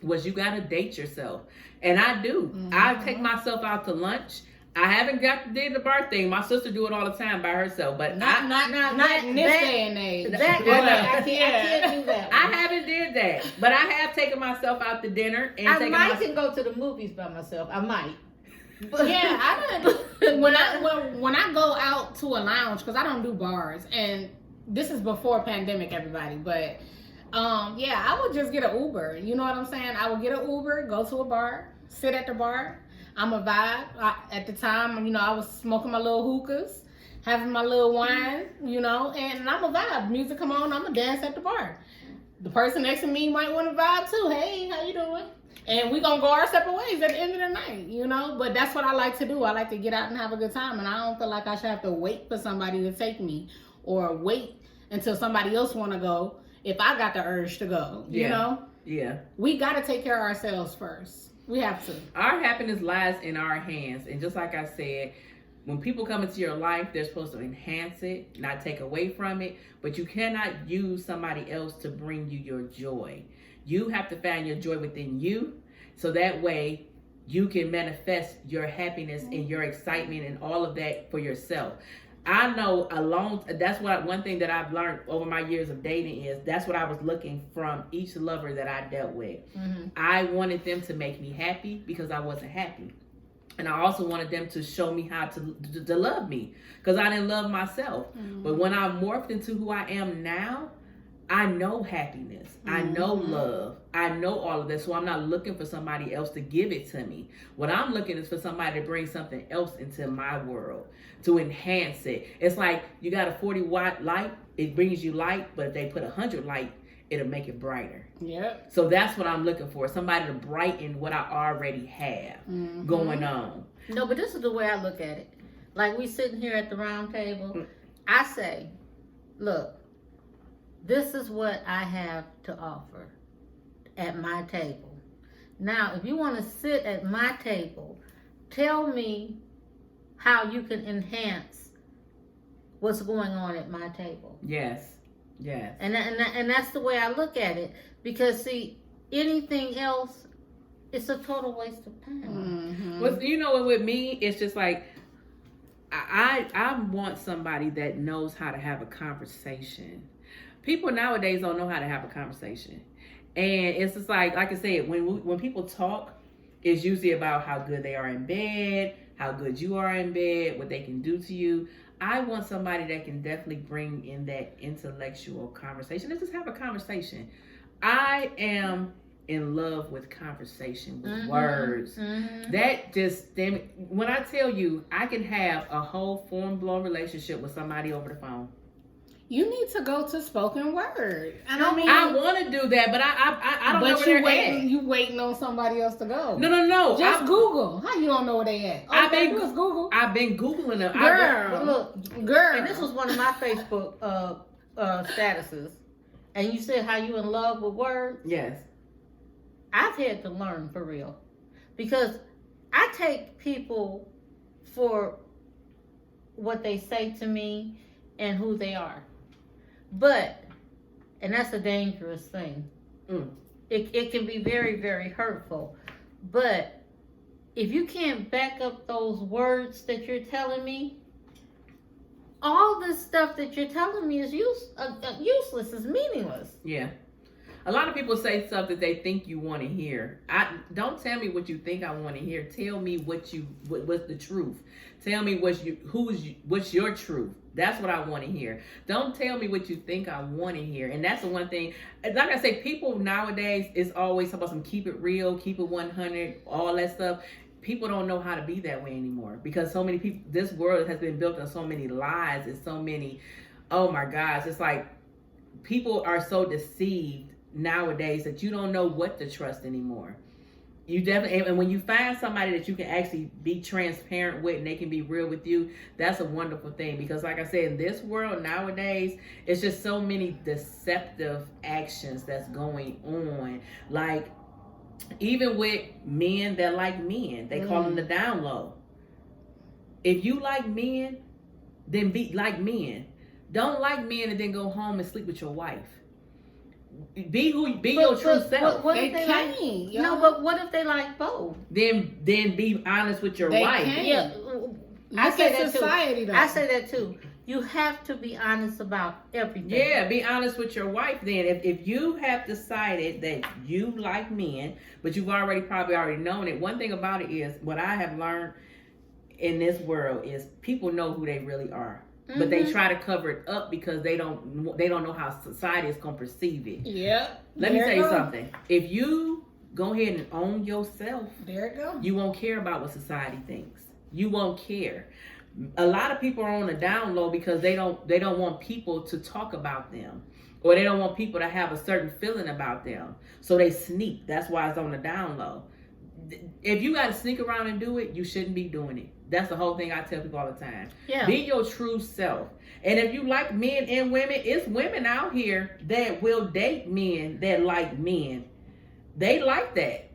was you got to date yourself. And I do. Mm-hmm. I take myself out to lunch. I haven't got to do the bar thing. My sister do it all the time by herself, but not in this day and age. I can't do that. I haven't did that, but I have taken myself out to dinner and I can go to the movies by myself. I might. Yeah, I don't. When I go out to a lounge, because I don't do bars, and this is before pandemic, everybody, but yeah, I would just get an Uber. You know what I'm saying? I would get an Uber, go to a bar, sit at the bar. I'm a vibe. At the time, you know, I was smoking my little hookahs, having my little wine, you know, and I'm a vibe. Music come on, I'm a dance at the bar. The person next to me might want to vibe too. Hey, how you doing? And we gonna go our separate ways at the end of the night, you know. But that's what I like to do. I like to get out and have a good time, and I don't feel like I should have to wait for somebody to take me or wait until somebody else want to go if I got the urge to go, you know? Yeah. We got to take care of ourselves first. We have to. Our happiness lies in our hands. And just like I said, when people come into your life, they're supposed to enhance it, not take away from it. But you cannot use somebody else to bring you your joy. You have to find your joy within you. So that way you can manifest your happiness and your excitement and all of that for yourself. I know that's one thing that I've learned over my years of dating is that's what I was looking from each lover that I dealt with. Mm-hmm. I wanted them to make me happy because I wasn't happy. And I also wanted them to show me how to love me because I didn't love myself. Mm-hmm. But when I morphed into who I am now, I know happiness. Mm-hmm. I know love. I know all of this. So I'm not looking for somebody else to give it to me. What I'm looking is for somebody to bring something else into my world, to enhance it. It's like you got a 40-watt light. It brings you light, but if they put 100 light, it'll make it brighter. Yep. So that's what I'm looking for. Somebody to brighten what I already have going on. No, but this is the way I look at it. Like we sitting here at the round table. I say, look, this is what I have to offer at my table. Now, if you want to sit at my table, tell me how you can enhance what's going on at my table. Yes. Yes. And that's the way I look at it. Because, see, anything else, it's a total waste of time. Mm-hmm. Well, you know, with me, it's just like, I want somebody that knows how to have a conversation. People nowadays don't know how to have a conversation. And it's just like I said, when people talk, it's usually about how good they are in bed, how good you are in bed, what they can do to you. I want somebody that can definitely bring in that intellectual conversation. Let's just have a conversation. I am in love with conversation, with words. That just, when I tell you, I can have a whole full-blown relationship with somebody over the phone. You need to go to spoken word. And I want to do that, but I don't know where they're at. You waiting on somebody else to go. No. Just Google. How you don't know where they at? All you gotta do is Google. I've been Googling them. Girl. And this was one of my Facebook statuses. And you said how you in love with words? Yes. I've had to learn for real. Because I take people for what they say to me and who they are. But, and that's a dangerous thing. It can be very, very hurtful. But if you can't back up those words that you're telling me, all this stuff that you're telling me is useless, is meaningless. Yeah. A lot of people say stuff that they think you want to hear. Don't tell me what you think I want to hear. Tell me what's the truth. Tell me what's your truth. That's what I want to hear. Don't tell me what you think I want to hear. And that's the one thing. Like I say, people nowadays is always about some keep it real, keep it 100, all that stuff. People don't know how to be that way anymore because so many people. This world has been built on so many lies and so many. Oh my gosh, it's like people are so deceived nowadays that you don't know what to trust anymore. You definitely, and when you find somebody that you can actually be transparent with and they can be real with you, that's a wonderful thing. Because like I said, in this world nowadays, it's just so many deceptive actions that's going on. Like even with men that like men, they call them the down low. If you like men, then be like men. Don't like men and then go home and sleep with your wife. Be your true self. What if they like? No, but what if they like both? Then be honest with your wife. Yeah, I say that society, too. I say that too. You have to be honest about everything. Yeah, be honest with your wife. Then, if you have decided that you like men, but you've probably already known it. One thing about it is what I have learned in this world is people know who they really are. But they try to cover it up because they don't know how society is gonna perceive it. Yeah. Let me tell you something. If you go ahead and own yourself, there it goes. You won't care about what society thinks. You won't care. A lot of people are on the down low because they don't want people to talk about them, or they don't want people to have a certain feeling about them. So they sneak. That's why it's on the down low. If you got to sneak around and do it, you shouldn't be doing it. That's the whole thing I tell people all the time. Yeah. Be your true self. And if you like men and women, it's women out here that will date men that like men. They like that.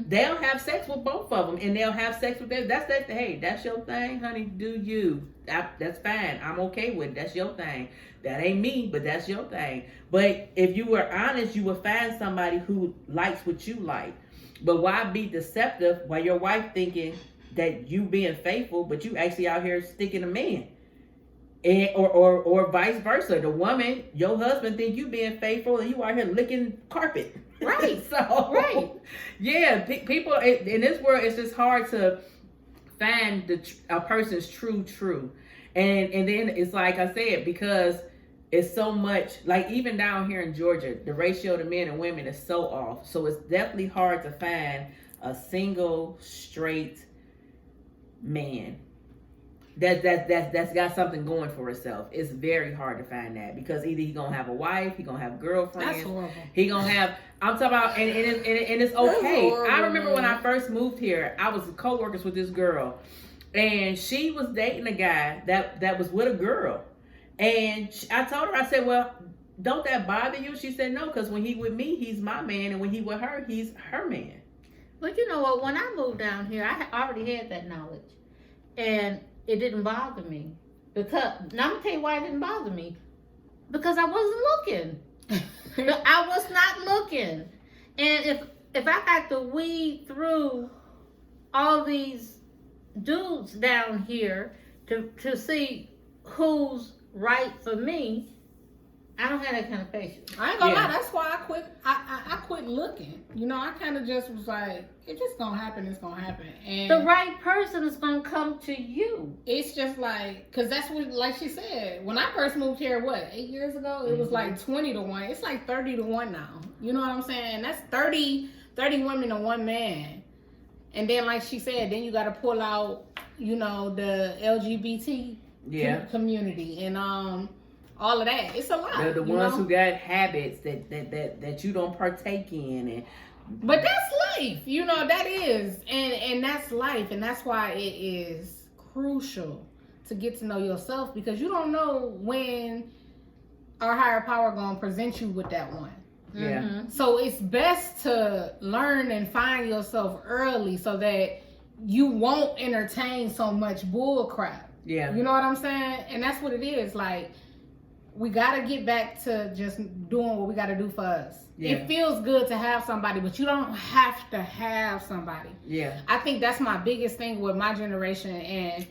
They'll have sex with both of them, and they'll have sex with them. Hey, that's your thing, honey. Do you? That's fine. I'm okay with it. That's your thing. That ain't me, but that's your thing. But if you were honest, you would find somebody who likes what you like. But why be deceptive while your wife thinking that you being faithful, but you actually out here sticking a man? And, or vice versa. The woman, your husband, think you being faithful and you out here licking carpet. Right. Yeah, people in this world, it's just hard to find a person's true. And then it's like I said, because it's so much, like even down here in Georgia, the ratio to men and women is so off. So it's definitely hard to find a single straight man that's got something going for itself. It's very hard to find that because either he gonna have a wife, he gonna have girlfriends, that's horrible. He gonna have. I'm talking about, and it's okay. I remember when I first moved here, I was co-workers with this girl, and she was dating a guy that was with a girl, and I told her, I said, well, don't that bother you? She said no, because when he with me, he's my man, and when he with her, he's her man. But you know what? When I moved down here, I already had that knowledge, and it didn't bother me. Because, now I'm going to tell you why it didn't bother me. Because I wasn't looking. I was not looking. And if I got to weed through all these dudes down here to see who's right for me, I don't have that kind of patience. I ain't gonna lie, that's why I quit went looking. You know, I kind of just was like, if it's gonna happen, it's gonna happen. And The right person is gonna come to you. it's just like, cause that's what, like she said, when I first moved here, 8 years ago, it was like 20 to 1. It's like 30 to 1 now. You know what I'm saying? That's 30 women to 1 man. And then, like she said, then you got to pull out, you know, the LGBT community and all of that. It's a lot. They're the ones who got habits that you don't partake in, and but that's life. You know, that is, and that's life, and that's why it is crucial to get to know yourself, because you don't know when our higher power gonna present you with that one. Yeah. Mm-hmm. So it's best to learn and find yourself early so that you won't entertain so much bull crap. Yeah. You know what I'm saying? And that's what it is. Like, we got to get back to just doing what we got to do for us. Yeah. It feels good to have somebody, but you don't have to have somebody. Yeah. I think that's my biggest thing with my generation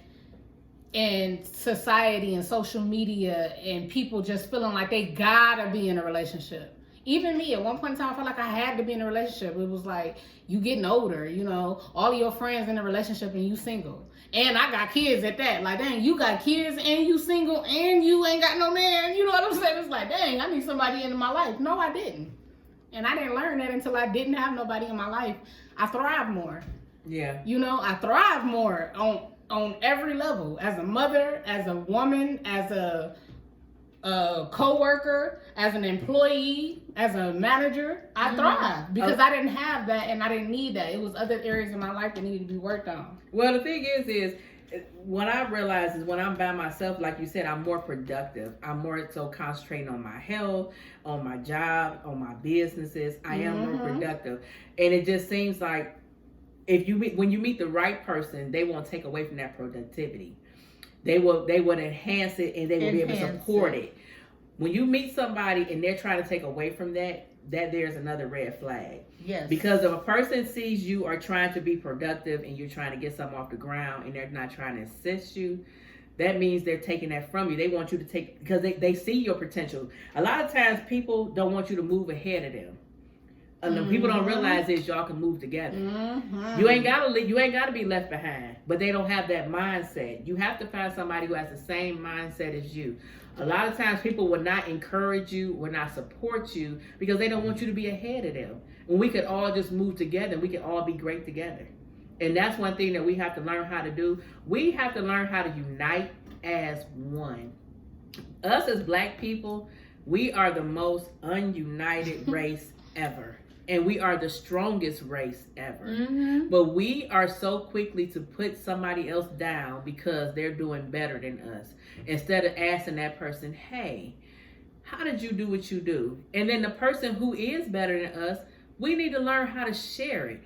and society and social media and people just feeling like they gotta be in a relationship. Even me, at one point in time, I felt like I had to be in a relationship. It was like, you getting older, you know, all of your friends in a relationship and you single. And I got kids at that. Like, dang, you got kids and you single and you ain't got no man. You know what I'm saying? It's like, dang, I need somebody in my life. No, I didn't. And I didn't learn that until I didn't have nobody in my life. I thrive more. Yeah. You know, I thrive more on every level. As a mother, as a woman, as a co-worker, as an employee, as a manager, I thrive because I didn't have that and I didn't need that. It was other areas in my life that needed to be worked on. Well, the thing is what I realize is when I'm by myself, like you said, I'm more productive. I'm more so concentrating on my health, on my job, on my businesses. I am more productive. And it just seems like when you meet the right person, they won't take away from that productivity. They would enhance it, and they will be able to support it. When you meet somebody and they're trying to take away from that there's another red flag. Yes. Because if a person sees you are trying to be productive and you're trying to get something off the ground and they're not trying to assist you, that means they're taking that from you. They want you to take, because they see your potential. A lot of times people don't want you to move ahead of them. And people don't realize is y'all can move together. You ain't gotta be left behind, but they don't have that mindset. You have to find somebody who has the same mindset as you. A lot of times people will not encourage you, will not support you because they don't want you to be ahead of them. When we could all just move together, we could all be great together. And that's one thing that we have to learn how to do. We have to learn how to unite as one. Us as Black people, we are the most ununited race ever. And we are the strongest race ever. But we are so quickly to put somebody else down because they're doing better than us. Instead of asking that person, hey, how did you do what you do? And then the person who is better than us, we need to learn how to share it.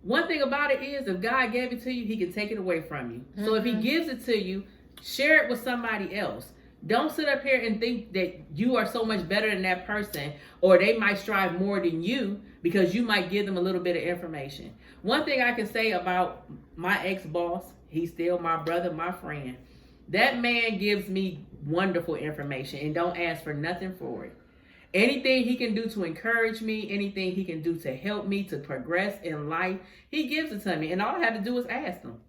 One thing about it is, if God gave it to you, he can take it away from you. So if he gives it to you, share it with somebody else. Don't sit up here and think that you are so much better than that person, or they might strive more than you because you might give them a little bit of information. One thing I can say about my ex-boss, he's still my brother, my friend. That man gives me wonderful information and don't ask for nothing for it. Anything he can do to encourage me, anything he can do to help me to progress in life, he gives it to me. And all I have to do is ask him.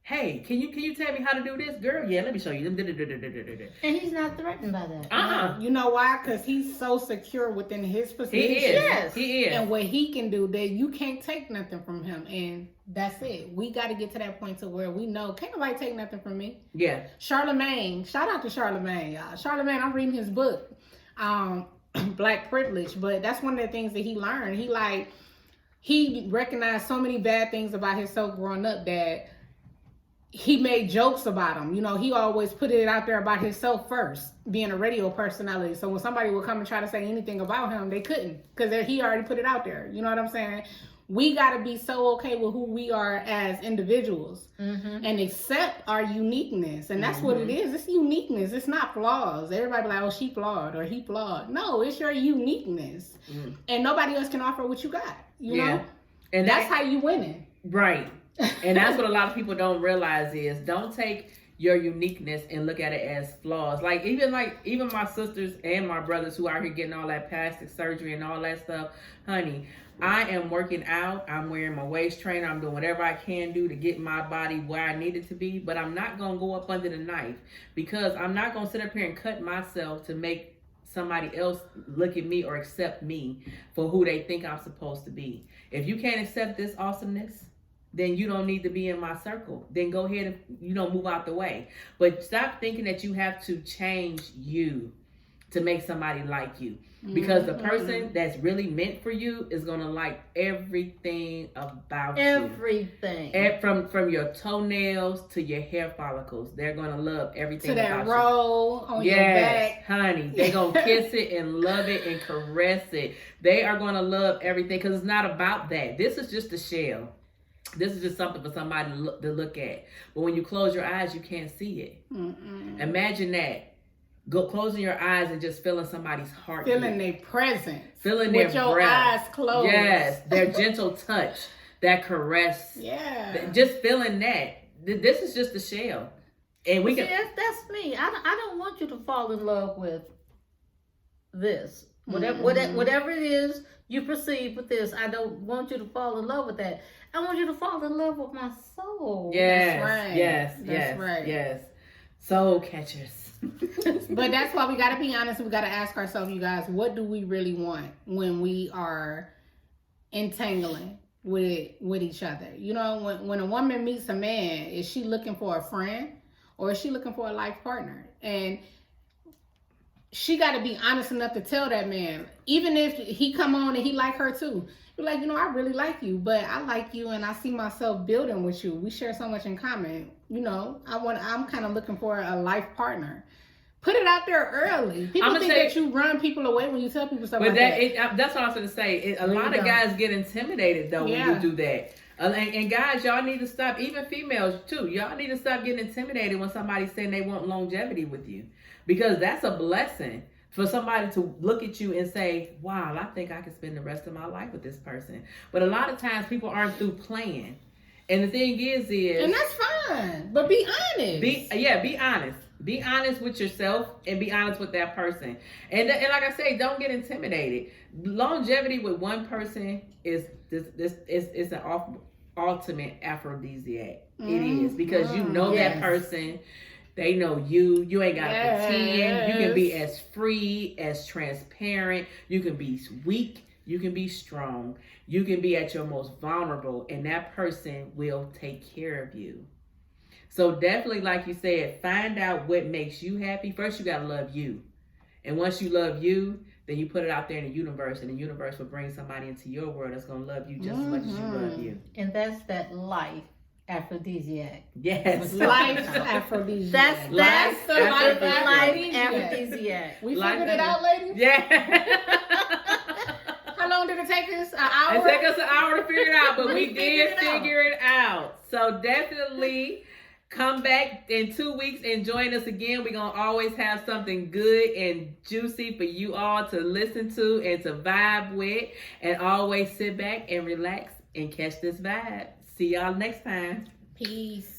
Hey, can you tell me how to do this? Girl, yeah, let me show you. And he's not threatened by that. You know why? Because he's so secure within his position. He is. Yes. He is. And what he can do, that you can't take nothing from him. And that's it. We got to get to that point to where we know, can't nobody take nothing from me. Yeah. Charlemagne. Shout out to Charlemagne, y'all. Charlemagne, I'm reading his book, Black Privilege. But that's one of the things that he learned. He recognized so many bad things about himself growing up that he made jokes about him. You know, he always put it out there about himself first, being a radio personality. So when somebody would come and try to say anything about him, they couldn't, because he already put it out there. You know what I'm saying? We got to be so okay with who we are as individuals and accept our uniqueness. And that's what it is. It's uniqueness. It's not flaws. Everybody be like, oh, she flawed or he flawed. No, it's your uniqueness. And nobody else can offer what you got. You know? And that's how you winning. Right. And that's what a lot of people don't realize is, don't take your uniqueness and look at it as flaws. Like even my sisters and my brothers who are here getting all that plastic surgery and all that stuff, honey, I am working out. I'm wearing my waist trainer. I'm doing whatever I can do to get my body where I need it to be. But I'm not going to go up under the knife, because I'm not going to sit up here and cut myself to make somebody else look at me or accept me for who they think I'm supposed to be. If you can't accept this awesomeness, then you don't need to be in my circle. Then go ahead and, move out the way. But stop thinking that you have to change you to make somebody like you. Because the person that's really meant for you is going to like everything about everything. you. From your toenails to your hair follicles. They're going to love everything about you. To that roll on your back. Yes, honey. They're going to kiss it and love it and caress it. They are going to love everything, because it's not about that. This is just a shell. This is just something for somebody to look at. But when you close your eyes, you can't see it. Imagine that. Go closing your eyes and just feeling somebody's heart. Feeling their presence. Feeling their with your breath. eyes closed. Yes, their gentle touch, that caress. Yeah. Just feeling that. This is just a shell. And we can. That's me. I don't want you to fall in love with this. Whatever it is you perceive with this, I don't want you to fall in love with that. I want you to fall in love with my soul. Yes, that's right. Yes, right. Yes. Soul catchers. But that's why we got to be honest. We got to ask ourselves, you guys, what do we really want when we are entangling with each other? When a woman meets a man, is she looking for a friend or is she looking for a life partner? And she got to be honest enough to tell that man, even if he come on and he like her too. You're like, I really like you, but I like you and I see myself building with you. We share so much in common. I'm kind of looking for a life partner. Put it out there early. People think that you run people away when you tell people stuff like that. That's what I was going to say. A lot of guys get intimidated though when you do that. And guys, y'all need to stop. Even females too. Y'all need to stop getting intimidated when somebody's saying they want longevity with you, because that's a blessing. For somebody to look at you and say, wow, I think I could spend the rest of my life with this person. But a lot of times people aren't through playing. And the thing is... And that's fine. But be honest. Be honest. Be honest with yourself and be honest with that person. And like I say, don't get intimidated. Longevity with one person is an ultimate aphrodisiac. It is. Because you know that person... They know you. You ain't got to pretend. You can be as free, as transparent. You can be weak. You can be strong. You can be at your most vulnerable. And that person will take care of you. So definitely, like you said, find out what makes you happy. First, you got to love you. And once you love you, then you put it out there in the universe. And the universe will bring somebody into your world that's going to love you just as much as you love you. And that's that life. Aphrodisiac. Yes. Life aphrodisiac. That's the life aphrodisiac. aphrodisiac. We figured it out, ladies? Yeah. How long did it take us? An hour? It took us an hour to figure it out, but we did figure it out. So definitely come back in 2 weeks and join us again. We're going to always have something good and juicy for you all to listen to and to vibe with. And always sit back and relax and catch this vibe. See y'all next time. Peace.